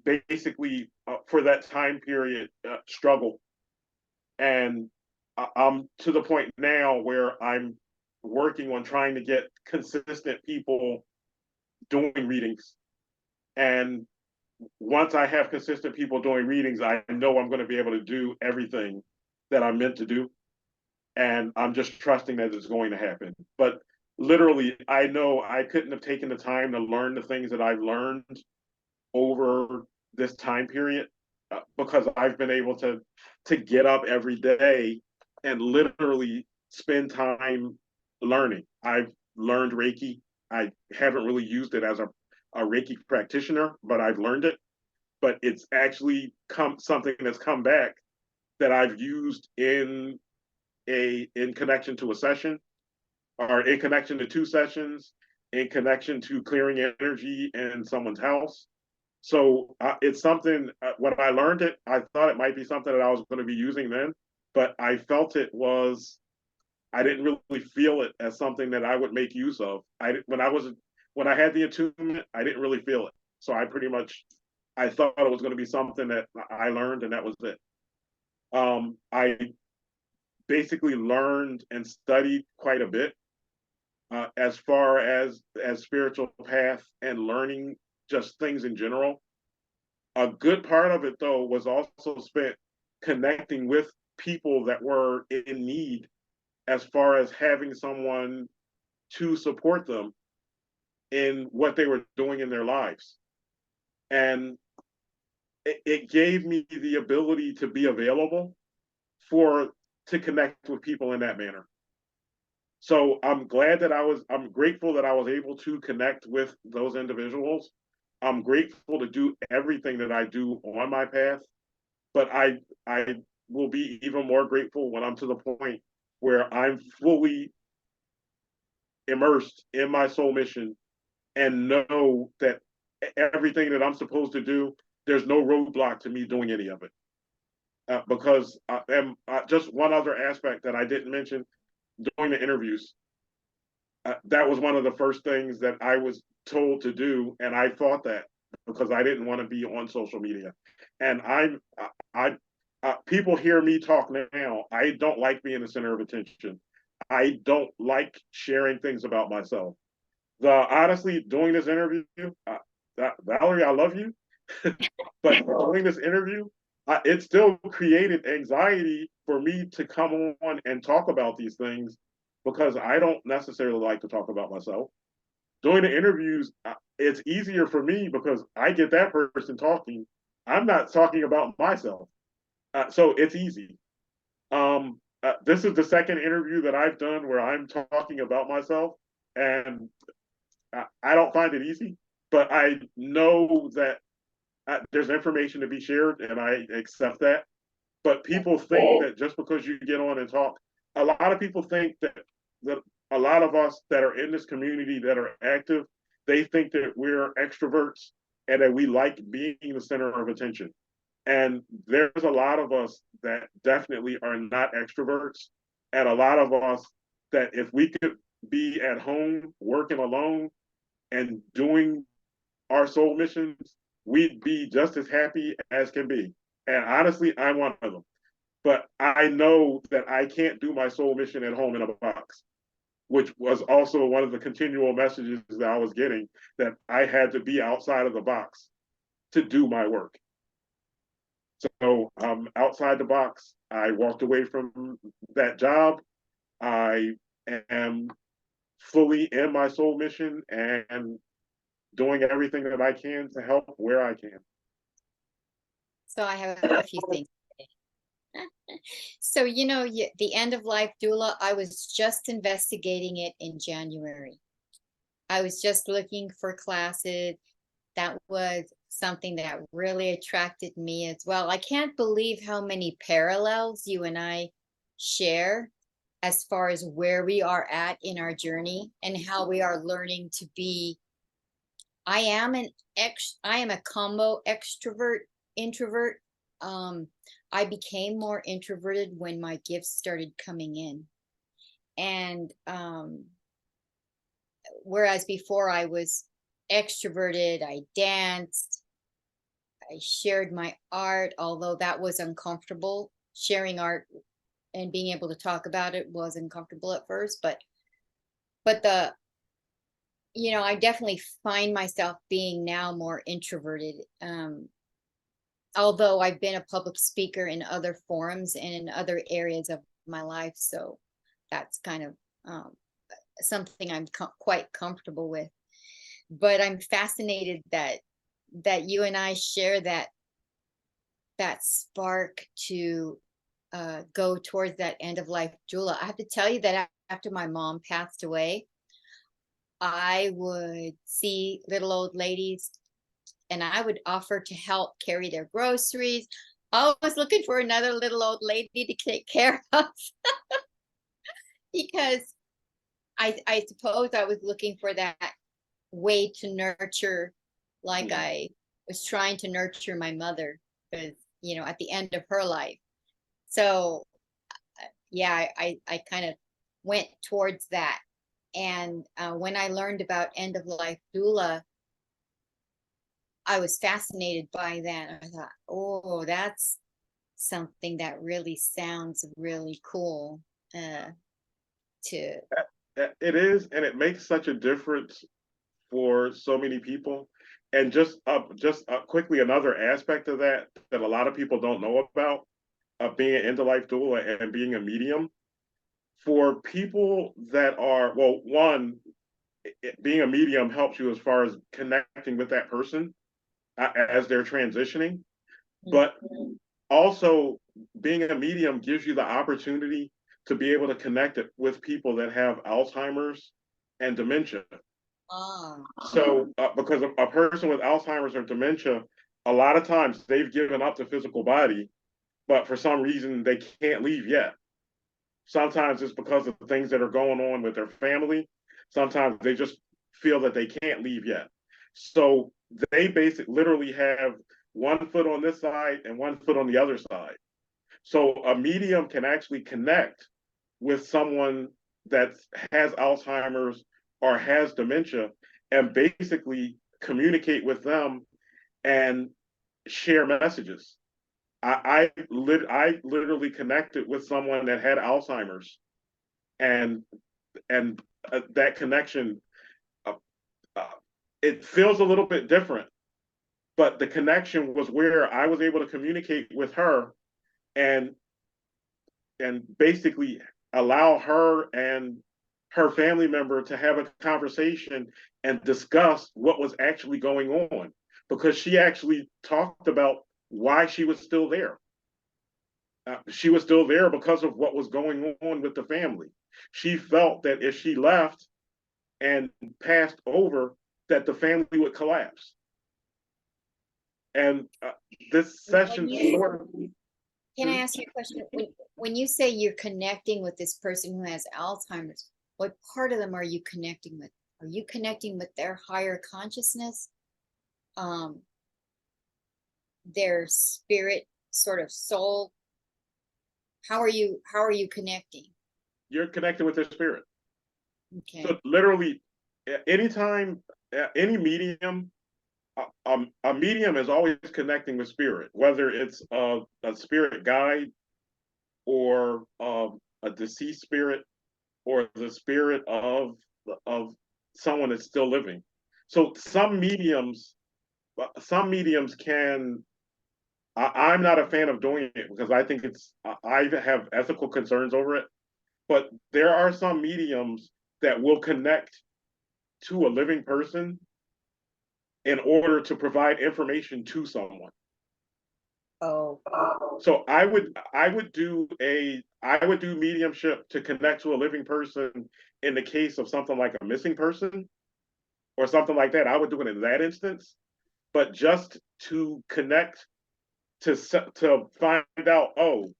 basically, for that time period, struggled. And I'm to the point now where I'm working on trying to get consistent people doing readings. And once I have consistent people doing readings, I know I'm going to be able to do everything that I'm meant to do. And I'm just trusting that it's going to happen. But literally, I know I couldn't have taken the time to learn the things that I've learned over this time period, because I've been able to get up every day and literally spend time learning. I've learned Reiki. I haven't really used it as a Reiki practitioner, but I've learned it. But it's actually something that's come back that I've used in connection to a session, or in connection to two sessions, in connection to clearing energy in someone's house. So it's something, when I learned it, I thought it might be something that I was going to be using then, but I felt I didn't really feel it as something that I would make use of. When I had the attunement, I didn't really feel it. So I thought it was going to be something that I learned, and that was it. I basically learned and studied quite a bit, as far as spiritual path and learning just things in general. A good part of it, though, was also spent connecting with people that were in need, as far as having someone to support them in what they were doing in their lives. And it gave me the ability to be available to connect with people in that manner. So I'm grateful that I was able to connect with those individuals. I'm grateful to do everything that I do on my path, but I will be even more grateful when I'm to the point where I'm fully immersed in my soul mission, and know that everything that I'm supposed to do, there's no roadblock to me doing any of it. Because just one other aspect that I didn't mention, during the interviews, that was one of the first things that I was told to do, and I thought that because I didn't want to be on social media. And people hear me talk now. I don't like being the center of attention. I don't like sharing things about myself. Honestly, doing this interview, Valerie, I love you, but doing this interview, it still created anxiety for me to come on and talk about these things because I don't necessarily like to talk about myself. Doing the interviews, it's easier for me because I get that person talking. I'm not talking about myself. So it's easy. This is the second interview that I've done where I'm talking about myself, and I don't find it easy, but I know that there's information to be shared, and I accept that. But people think that just because you get on and talk, a lot of people think that a lot of us that are in this community that are active, they think that we're extroverts and that we like being the center of attention. And there's a lot of us that definitely are not extroverts, and a lot of us that if we could be at home working alone and doing our soul missions, we'd be just as happy as can be. And honestly, I'm one of them. But I know that I can't do my soul mission at home in a box, which was also one of the continual messages that I was getting, that I had to be outside of the box to do my work. So outside the box, I walked away from that job. I am fully in my soul mission and doing everything that I can to help where I can. So I have a few things. So, the end of life doula, I was just investigating it in January. I was just looking for classes. That was something that really attracted me as well. I can't believe how many parallels you and I share as far as where we are at in our journey and how we are learning to be. I am a combo extrovert, introvert. I became more introverted when my gifts started coming in. And whereas before I was extroverted, I danced, I shared my art, although that was uncomfortable. Sharing art and being able to talk about it was uncomfortable at first, but the I definitely find myself being now more introverted. Although I've been a public speaker in other forums and in other areas of my life, so that's kind of something I'm quite comfortable with. But I'm fascinated that you and I share that spark to go towards that end of life doula. I have to tell you that after my mom passed away, I would see little old ladies and I would offer to help carry their groceries. I was looking for another little old lady to take care of because I suppose I was looking for that way to nurture, like I was trying to nurture my mother, because at the end of her life. So yeah, I kind of went towards that. And when I learned about end of life doula, I was fascinated by that. I thought, oh, that's something that really sounds really cool. To It is, and it makes such a difference for so many people. And just quickly, another aspect of that that a lot of people don't know about being an end of life doula and being a medium. For people that are, well, one, being a medium helps you as far as connecting with that person as they're transitioning, but also being a medium gives you the opportunity to be able to connect it with people that have Alzheimer's and dementia. So, because a person with Alzheimer's or dementia, a lot of times they've given up the physical body, but for some reason they can't leave yet. Sometimes it's because of the things that are going on with their family. Sometimes they just feel that they can't leave yet. So they basically literally have one foot on this side and one foot on the other side. So a medium can actually connect with someone that has Alzheimer's or has dementia and basically communicate with them and share messages. I literally connected with someone that had Alzheimer's, and that connection, uh, it feels a little bit different but the connection was where I was able to communicate with her and basically allow her and her family member to have a conversation and discuss what was actually going on, because she actually talked about why she was still there. She was still there because of what was going on with the family. She felt that if she left and passed over, that the family would collapse. And this session sort of. Can I ask you a question? When you say you're connecting with this person who has Alzheimer's, what part of them are you connecting with? Are you connecting with their higher consciousness, their spirit, sort of soul? How are you connecting? You're connected with their spirit. Okay. So literally, anytime any medium, a medium is always connecting with spirit, whether it's a spirit guide or a deceased spirit or the spirit of someone that's still living. So some mediums can. I'm not a fan of doing it because I think I have ethical concerns over it. But there are some mediums that will connect to a living person in order to provide information to someone. Oh. So I would do mediumship to connect to a living person in the case of something like a missing person or something like that. I would do it in that instance, but just to connect to find out, oh,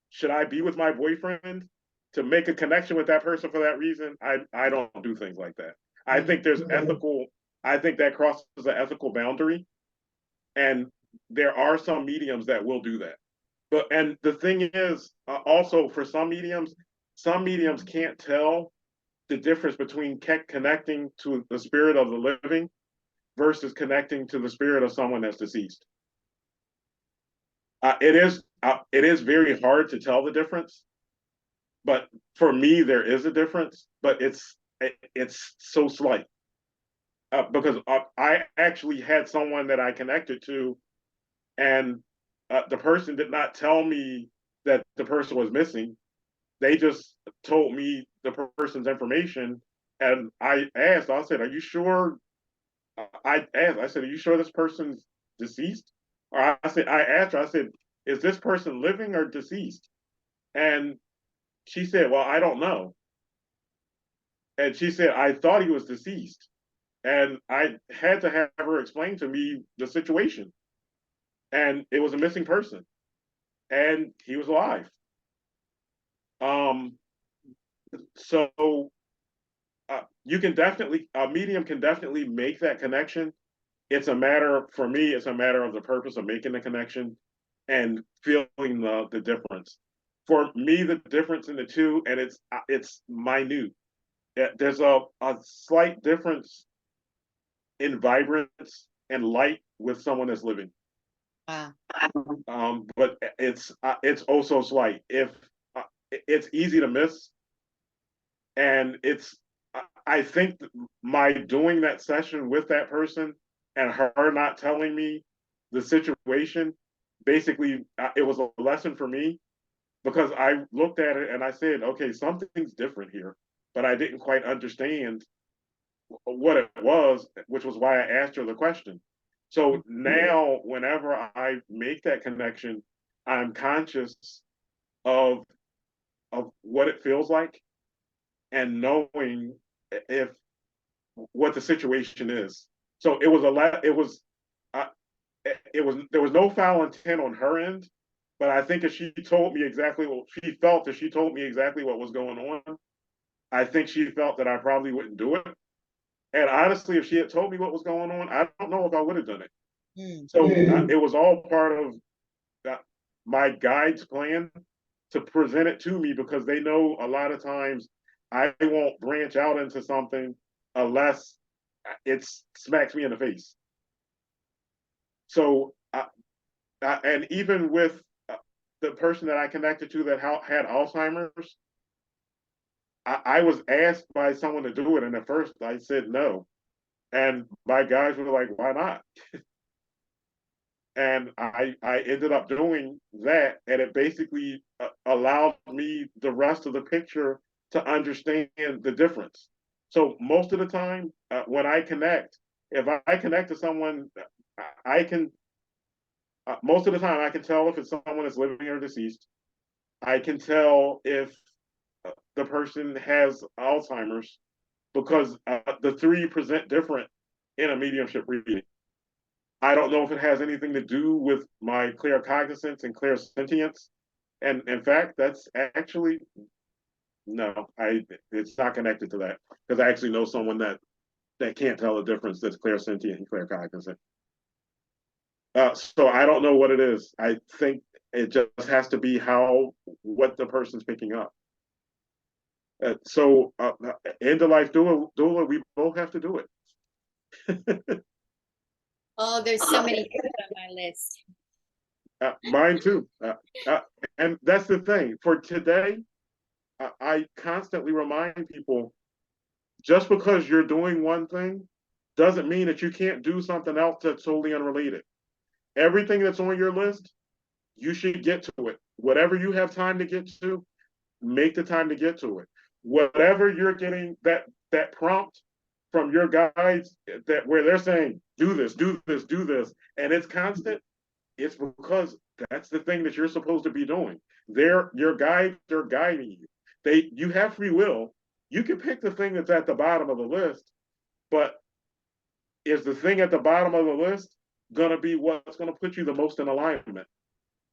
should I be with my boyfriend, to make a connection with that person for that reason? I don't do things like that. I think there's ethical. I think that crosses an ethical boundary, and there are some mediums that will do that. But and the thing is, also for some mediums can't tell the difference between connecting to the spirit of the living versus connecting to the spirit of someone that's deceased. It is very hard to tell the difference, but for me there is a difference, but it's so slight. Because I actually had someone that I connected to, and the person did not tell me that the person was missing. They just told me the person's information, and I said, "Are you sure?" I said, "Are you sure this person's deceased?" Or I asked her, I said, "Is this person living or deceased?" And she said, "Well, I don't know." And she said, "I thought he was deceased." And I had to have her explain to me the situation. And it was a missing person, and he was alive. Um, so you can definitely, a medium can definitely make that connection. For me, it's a matter of the purpose of making the connection and feeling the difference. For me, the difference in the two, and it's minute. There's a slight difference in vibrance and light with someone that's living. Wow. But it's also slight. If it's easy to miss, and I think my doing that session with that person and her not telling me the situation, basically, it was a lesson for me, because I looked at it and I said, okay, something's different here, but I didn't quite understand what it was, which was why I asked her the question. So now, whenever I make that connection, I'm conscious of what it feels like and knowing if what the situation is. So it was uh, there was no foul intent on her end, but I think if she told me exactly what she felt, if she told me exactly what was going on, I think she felt that I probably wouldn't do it. And honestly, if she had told me what was going on, I don't know if I would have done it. So it was all part of my guide's plan to present it to me, because they know a lot of times I won't branch out into something unless it smacks me in the face. So, and even with the person that I connected to that had Alzheimer's, I was asked by someone to do it, and at first I said no, and my guys were like, "Why not?" And I ended up doing that, and it basically allowed me the rest of the picture to understand the difference. So most of the time, when I connect, if I connect to someone, I can most of the time I can tell if it's someone that's living or deceased. I can tell if the person has Alzheimer's because the three present different in a mediumship reading. I don't know if it has anything to do with my clear cognizance and clear sentience. And in fact, that's actually no, it's not connected to that because I actually know someone that can't tell the difference that's clear sentient and clear cognizant. So I don't know what it is. I think it just has to be what the person's picking up. So end of life doula, we both have to do it. Oh, there's so many things on my list. Mine too. And that's the thing. For today, I constantly remind people just because you're doing one thing doesn't mean that you can't do something else that's totally unrelated. Everything that's on your list, you should get to it. Whatever you have time to get to, make the time to get to it. Whatever you're getting that prompt from your guides that where they're saying, do this, do this, do this, and it's constant, it's because that's the thing that you're supposed to be doing. Your guides are guiding you. You have free will. You can pick the thing that's at the bottom of the list, but is the thing at the bottom of the list going to be what's going to put you the most in alignment?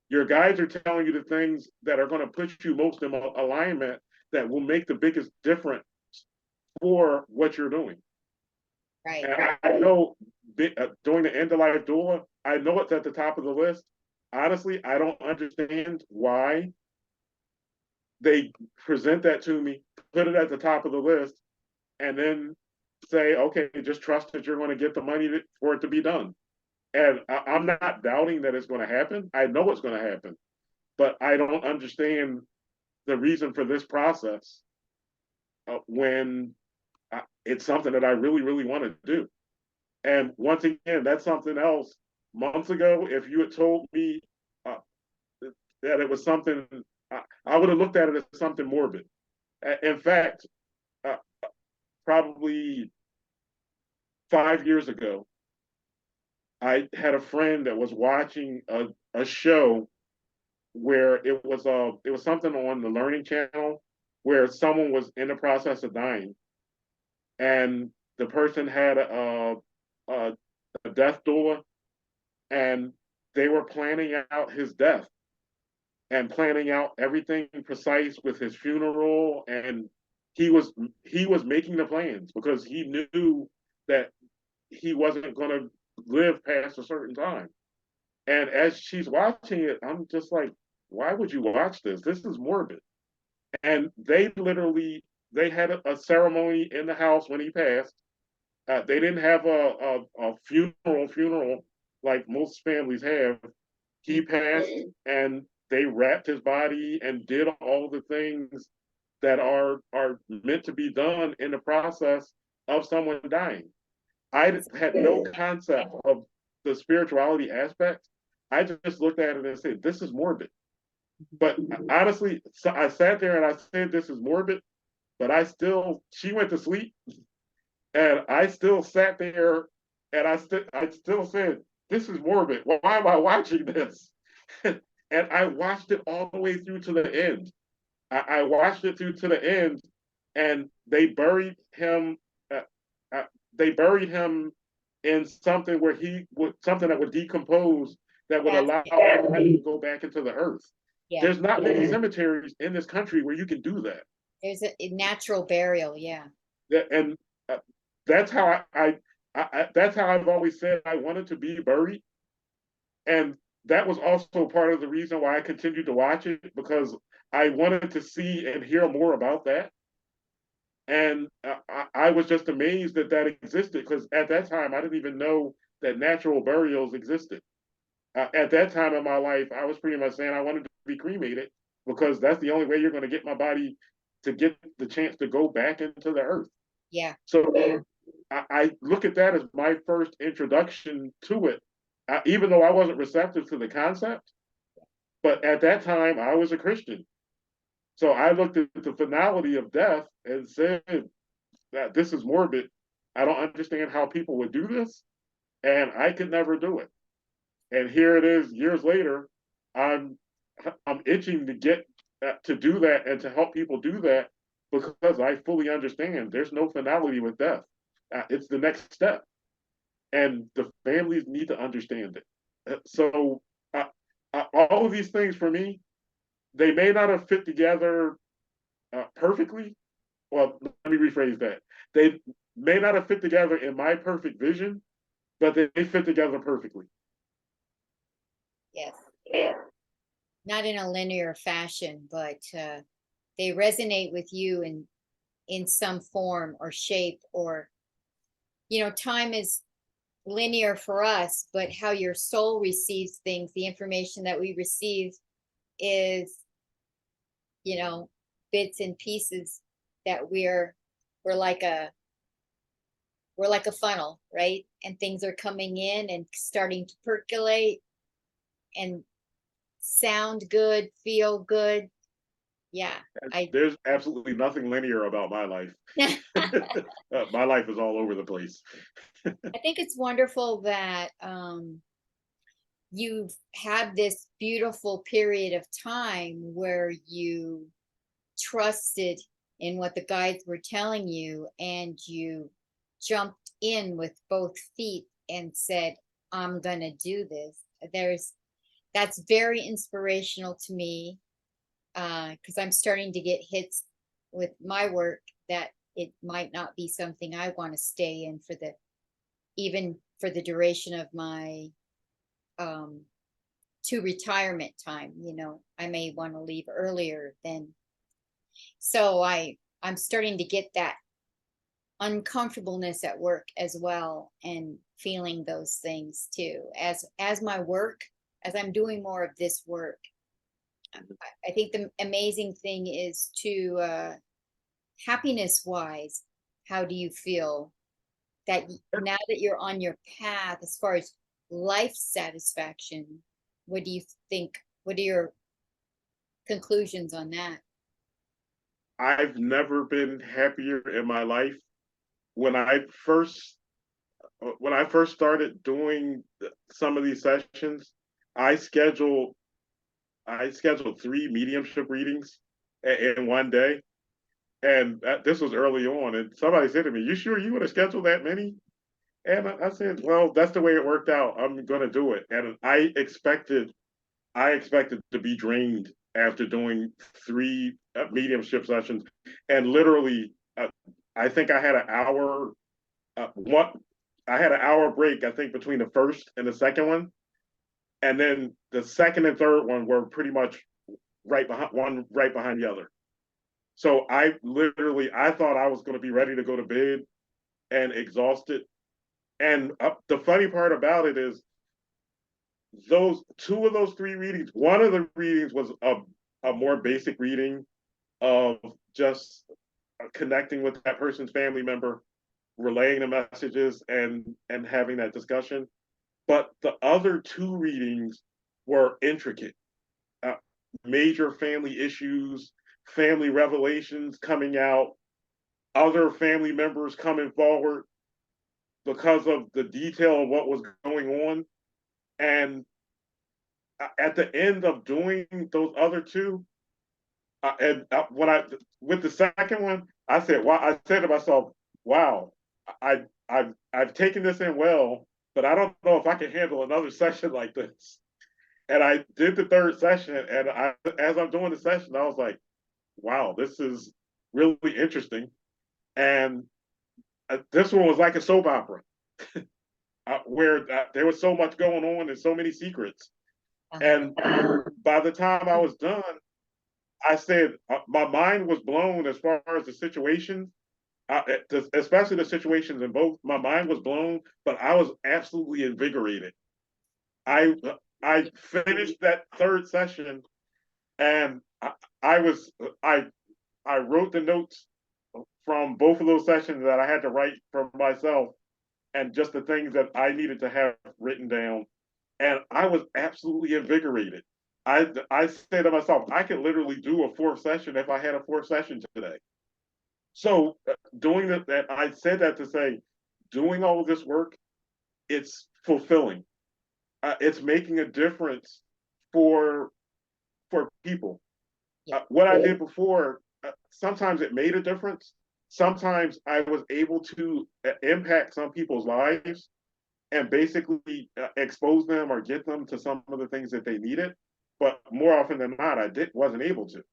Your guides are telling you the things that are going to put you most in alignment that will make the biggest difference for what you're doing. Right. And I know during the end of life doula, I know it's at the top of the list. Honestly, I don't understand why they present that to me, put it at the top of the list, and then say, okay, just trust that you're going to get the money for it to be done. And I'm not doubting that it's going to happen. I know it's going to happen, but I don't understand the reason for this process when it's something that I really, really want to do. And once again, that's something else. Months ago, if you had told me that it was something, I would have looked at it as something morbid. In fact, uh, probably 5 years ago, I had a friend that was watching a show where it was something on the Learning Channel where someone was in the process of dying, and the person had a, a death doula, and they were planning out his death and planning out everything precise with his funeral, and he was making the plans because he knew that he wasn't going to live past a certain time. And as she's watching it, I'm just like, why would you watch this? This is morbid. And they had a ceremony in the house when he passed. They didn't have a funeral like most families have. He passed, and they wrapped his body and did all the things that are meant to be done in the process of someone dying. I had no concept of the spirituality aspect. I just looked at it and said, "This is morbid." But honestly, so I sat there and I said, "This is morbid." But she went to sleep, and I still sat there, and I still said, "This is morbid. Why am I watching this?" And I watched it all the way through to the end. I watched it through to the end, and they buried him. Uh, uh, they buried him in something where something that would decompose that would That's allow it. him to go back into the earth. Yeah. There's not many cemeteries in this country where you can do that. There's a natural burial. Yeah. And that's how that's how I've always said I wanted to be buried, and that was also part of the reason why I continued to watch it because I wanted to see and hear more about that. And I was just amazed that that existed because at that time I didn't even know that natural burials existed. At that time in my life, I was pretty much saying I wanted to be cremated because that's the only way you're going to get my body to get the chance to go back into the earth. Yeah. So I look at that as my first introduction to it. even though I wasn't receptive to the concept, but at that time I was a Christian. So I looked at the finality of death and said that this is morbid. I don't understand how people would do this, and I could never do it. And here it is, years later, I'm I'm itching to get to do that and to help people do that because I fully understand there's no finality with death. It's the next step, and the families need to understand it. So all of these things for me, they may not have fit together perfectly. Well, let me rephrase that. They may not have fit together in my perfect vision, but they fit together perfectly. Yes. Not in a linear fashion, but they resonate with you in some form or shape, or time is linear for us, but how your soul receives things, the information that we receive is, bits and pieces that we're like a we're like a funnel, right? And things are coming in and starting to percolate and sound good, feel good. Yeah. I There's absolutely nothing linear about my life. My life is all over the place. I think it's wonderful that you've had this beautiful period of time where you trusted in what the guides were telling you, and you jumped in with both feet and said, I'm going to do this. That's very inspirational to me, because I'm starting to get hits with my work that it might not be something I want to stay in even for the duration of my um to retirement time. I may want to leave earlier than, so I'm starting to get that uncomfortableness at work as well, and feeling those things too, as my work, as I'm doing more of this work. I think the amazing thing is to happiness wise, how do you feel that now that you're on your path as far as life satisfaction? What do you think? What are your conclusions on that? I've never been happier in my life. When I first when I first started doing some of these sessions, I scheduled I scheduled 3 mediumship readings in one day, and this was early on. And somebody said to me, "You sure you would have scheduled that many?" And I said, "Well, that's the way it worked out. I'm going to do it." And I expected to be drained after doing 3 mediumship sessions, and literally, I think I had an hour. One, I had an hour break, I think, between the first and the second one, and then the second and third one were pretty much right behind the other. So I thought I was going to be ready to go to bed and exhausted. And the funny part about it is those 2 of those 3 readings. One of the readings was a more basic reading of just connecting with that person's family member, relaying the messages, and having that discussion. But the other 2 readings were intricate, uh, major family issues, family revelations coming out, other family members coming forward because of the detail of what was going on. And at the end of doing those other 2, and when I with the second one, I said, "Wow!" I said to myself, "Wow, I've taken this in well, but I don't know if I can handle another session like this." And I did the third session, and as I'm doing the session, I was like, "Wow, this is really interesting." And this one was like a soap opera, where there was so much going on and so many secrets. And by the time I was done, I said my mind was blown as far as the situations, especially the situations in both. My mind was blown, but I was absolutely invigorated. I I finished that third session, and I was I wrote the notes from both of those sessions that I had to write for myself, and just the things that I needed to have written down. and I was absolutely invigorated. I say to myself, I could literally do a fourth session if I had a fourth session today. So doing that, I said that to say, doing all of this work, it's fulfilling. It's making a difference for people. Yeah. What I did before, sometimes it made a difference. Sometimes I was able to impact some people's lives and basically expose them or get them to some of the things that they needed. But more often than not, wasn't able to.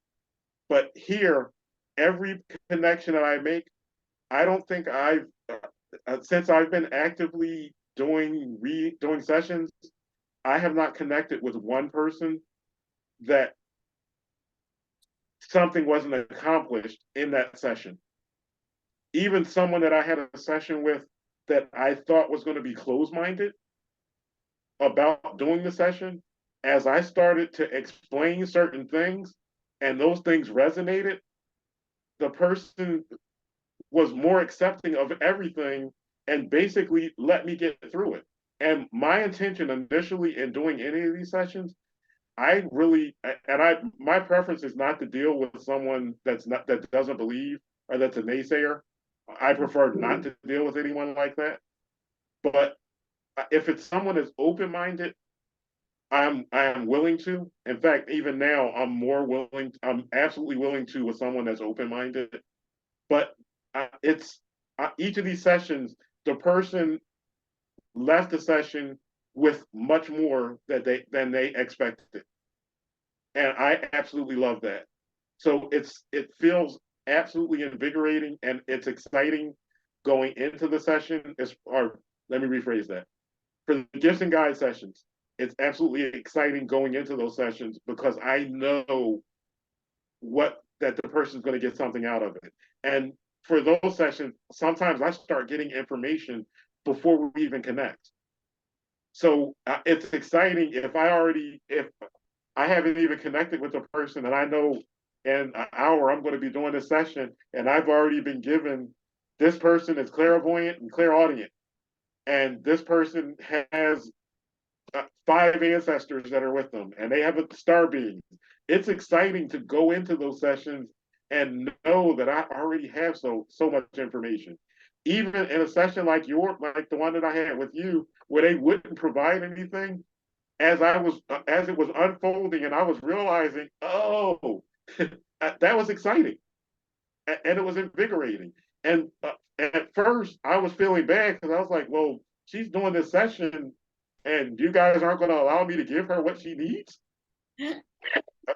But here, every connection that I make, I don't think I've since I've been actively doing sessions, I have not connected with one person that something wasn't accomplished in that session. Even someone that I had a session with that I thought was going to be closed-minded about doing the session, as I started to explain certain things and those things resonated, the person was more accepting of everything and basically let me get through it. And my intention initially in doing any of these sessions, my preference is not to deal with someone that doesn't believe or that's a naysayer. I prefer not to deal with anyone like that. But if it's someone that's open-minded, I am willing to. In fact, even now, I'm absolutely willing to with someone that's open-minded. But it's each of these sessions, the person left the session with much more than they expected, and I absolutely love that. So it feels absolutely invigorating and it's exciting going into the session. Or let me rephrase that. For the gifts and guide sessions, it's absolutely exciting going into those sessions because I know what that the person's going to get something out of it. And for those sessions, sometimes I start getting information before we even connect. So it's exciting if I haven't even connected with the person and I know in an hour I'm going to be doing this session and I've already been given this person is clairvoyant and clairaudient, and this person has 5 ancestors that are with them and they have a star being. It's exciting to go into those sessions and know that I already have so much information. Even in a session like the one that I had with you, where they wouldn't provide anything, as it was unfolding and I was realizing, oh, that was exciting and it was invigorating. And at first, I was feeling bad because I was like, well, she's doing this session and you guys aren't going to allow me to give her what she needs.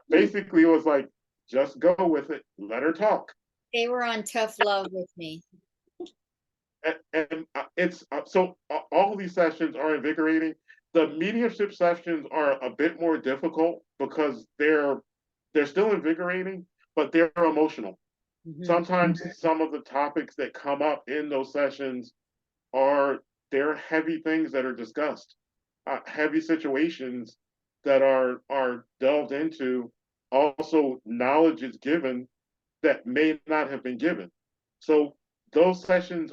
Basically, it was like, just go with it, let her talk. They were on tough love with me. And it's so all of these sessions are invigorating. The mediumship sessions are a bit more difficult because they're still invigorating, but they're emotional. Mhm. Sometimes some of the topics that come up in those sessions they're heavy things that are discussed, heavy situations that are delved into. Also, knowledge is given that may not have been given. So those sessions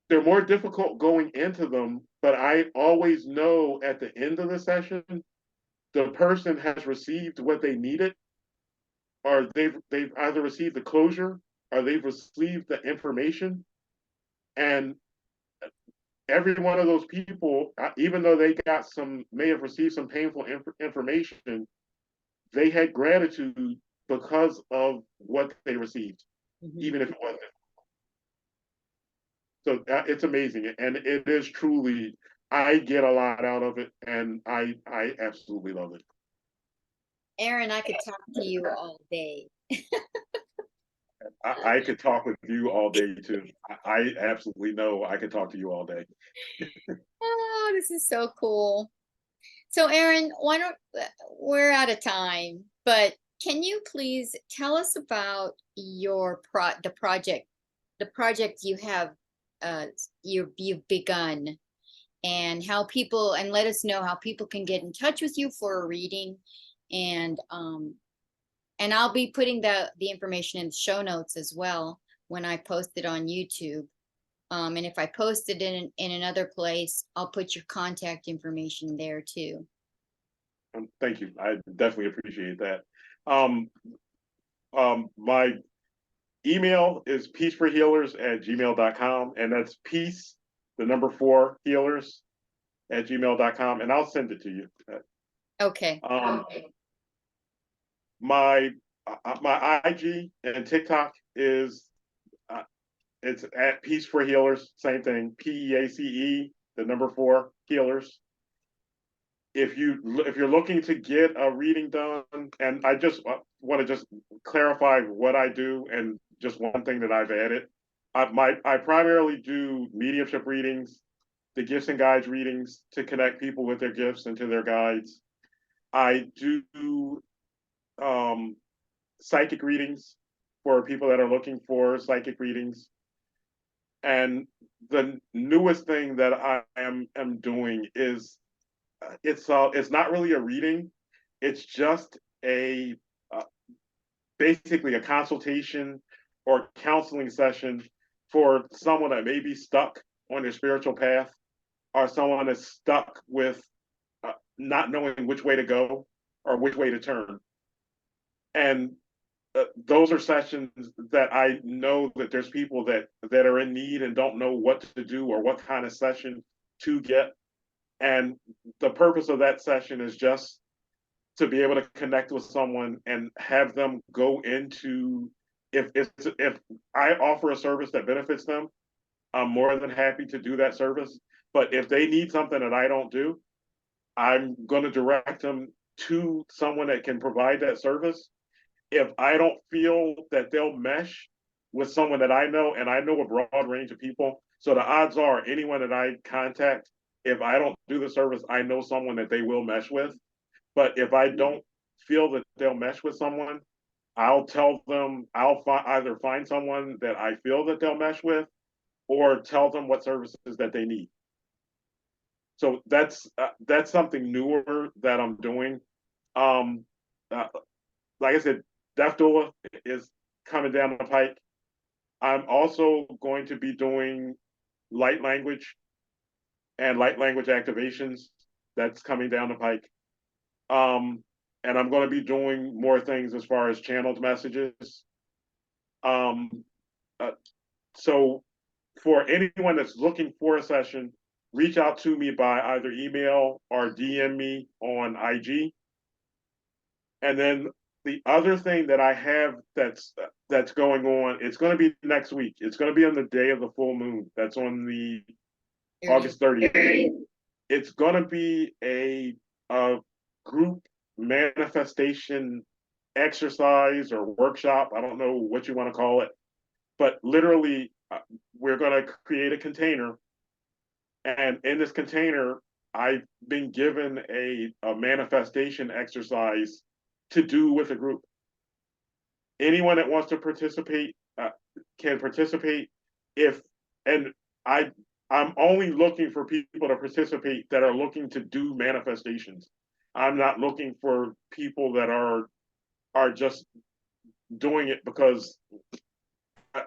they're more difficult going into them, but I always know at the end of the session, the person has received what they needed, or they've either received the closure or they've received the information. And every one of those people, even though may have received some painful information, they had gratitude because of what they received, even if it wasn't. So it's amazing, and it is truly. I get a lot out of it, and I absolutely love it. Aaron, I could talk to you all day. I could talk with you all day too. I absolutely know I could talk to you all day. Oh, this is so cool. So, Aaron, why don't we're out of time, but can you please tell us about the project you have you've begun, and let us know how people can get in touch with you for a reading, and I'll be putting the information in the show notes as well when I post it on YouTube. And if I post it in another place, I'll put your contact information there too. Thank you. I definitely appreciate that. Um, my email is peaceforhealers@gmail.com, and that's peace, the number 4 healers@gmail.com, and I'll send it to you. Okay. My my IG and TikTok is it's at Peace for Healers, same thing, PEACE, the number 4 healers. If you're looking to get a reading done, and I just want to just clarify what I do and just one thing that I've added. I primarily do mediumship readings, the gifts and guides readings to connect people with their gifts and to their guides. I do psychic readings for people that are looking for psychic readings. And the newest thing that I am doing is it's not really a reading. It's just a basically a consultation or counseling session for someone that may be stuck on their spiritual path, or someone that's stuck with not knowing which way to go or which way to turn. And those are sessions that I know that there's people that are in need and don't know what to do or what kind of session to get. And the purpose of that session is just to be able to connect with someone and have them go into, if I offer a service that benefits them, I'm more than happy to do that service. But if they need something that I don't do, I'm going to direct them to someone that can provide that service. If I don't feel that they'll mesh with someone that I know, and I know a broad range of people, so the odds are anyone that I contact, if I don't do the service, I know someone that they will mesh with. But if I don't feel that they'll mesh with someone, I'll tell them I'll either find someone that I feel that they'll mesh with, or tell them what services that they need. So that's something newer that I'm doing. Um, like I said, Deaf Doula is coming down the pike. I'm also going to be doing light language and light language activations. That's coming down the pike. And I'm going to be doing more things as far as channeled messages. Um, so for anyone that's looking for a session, reach out to me by either email or DM me on IG. And then the other thing that I have that's going on, it's going to be next week. It's going to be on the day of the full moon. That's on the August 30th. It's going to be a group manifestation exercise or workshop. I don't know what you want to call it, but literally, we're going to create a container. And in this container, I've been given a manifestation exercise to do with a group. Anyone that wants to participate can participate. And I'm only looking for people to participate that are looking to do manifestations. I'm not looking for people that are just doing it because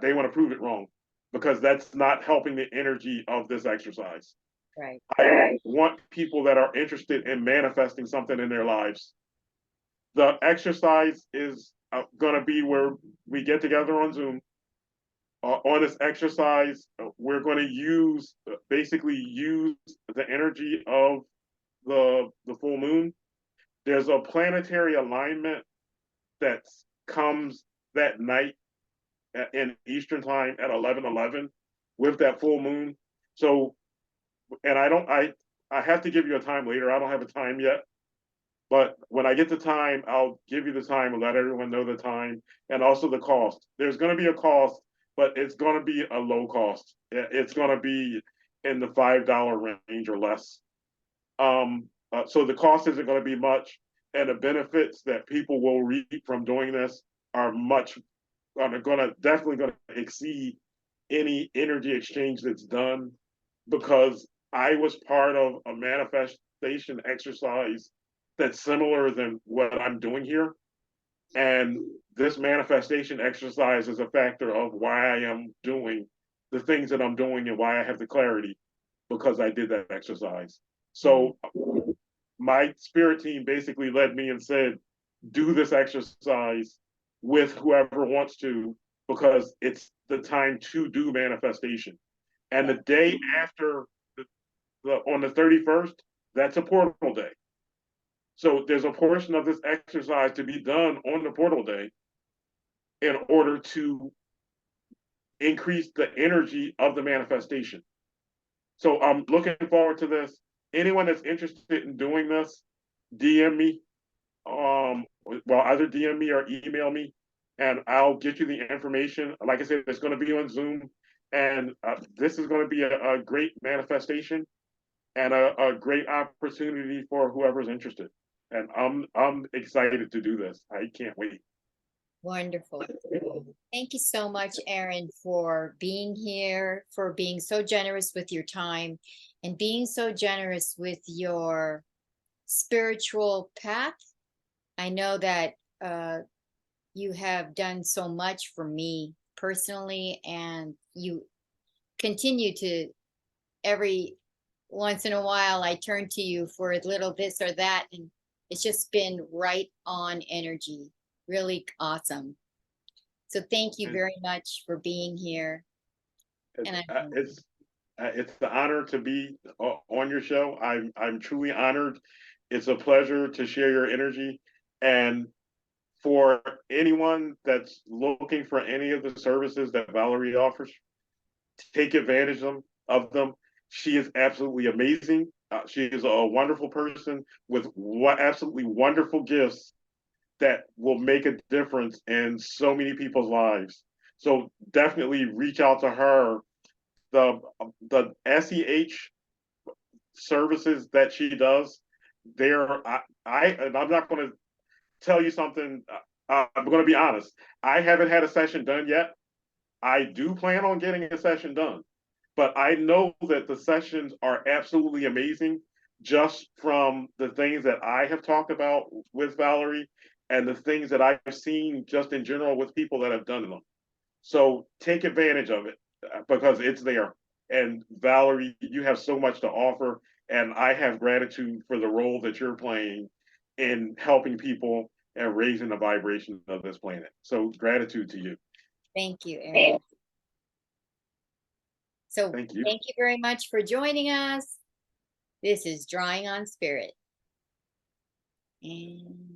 they want to prove it wrong, because that's not helping the energy of this exercise. Right. I want people that are interested in manifesting something in their lives. The exercise is going to be where we get together on Zoom. On this exercise, we're going to basically use the energy of the full moon. There's a planetary alignment that comes that night in Eastern time at 11:11 with that full moon. So, and I have to give you a time later. I don't have a time yet, but when I get the time, I'll give you the time and let everyone know the time and also the cost. There's going to be a cost, but it's going to be a low cost. It's going to be in the $5 range or less. So the cost isn't going to be much, and the benefits that people will reap from doing this are definitely going to exceed any energy exchange that's done, because I was part of a manifestation exercise that's similar than what I'm doing here. And this manifestation exercise is a factor of why I am doing the things that I'm doing and why I have the clarity because I did that exercise. So my spirit team basically led me and said, do this exercise with whoever wants to, because it's the time to do manifestation. And the day after on the 31st, that's a portal day. So there's a portion of this exercise to be done on the portal day in order to increase the energy of the manifestation. So I'm looking forward to this. Anyone that's interested in doing this, DM me. Well, either DM me or email me, and I'll get you the information. Like I said, it's going to be on Zoom, and this is going to be a great manifestation and a great opportunity for whoever's interested. And I'm excited to do this. I can't wait. Wonderful. Thank you so much, Aaron, for being here, for being so generous with your time, and being so generous with your spiritual path. I know that you have done so much for me personally, and you continue to, every once in a while, I turn to you for a little this or that, and it's just been right on energy. Really awesome. So thank you very much for being here. And It's an honor to be on your show. I'm truly honored. It's a pleasure to share your energy. And for anyone that's looking for any of the services that Valerie offers, take advantage of them. She is absolutely amazing. She is a wonderful person with absolutely wonderful gifts that will make a difference in so many people's lives. So definitely reach out to her. The SEH services that she does, and I'm not going to tell you something. I'm going to be honest. I haven't had a session done yet. I do plan on getting a session done, but I know that the sessions are absolutely amazing just from the things that I have talked about with Valerie and the things that I've seen just in general with people that have done them. So take advantage of it because it's there. And Valerie, you have so much to offer, and I have gratitude for the role that you're playing in helping people and raising the vibration of this planet. So gratitude to you. thank you, Aaron. So Thank you. thank you very much for joining us. This is Drawing on Spirit. And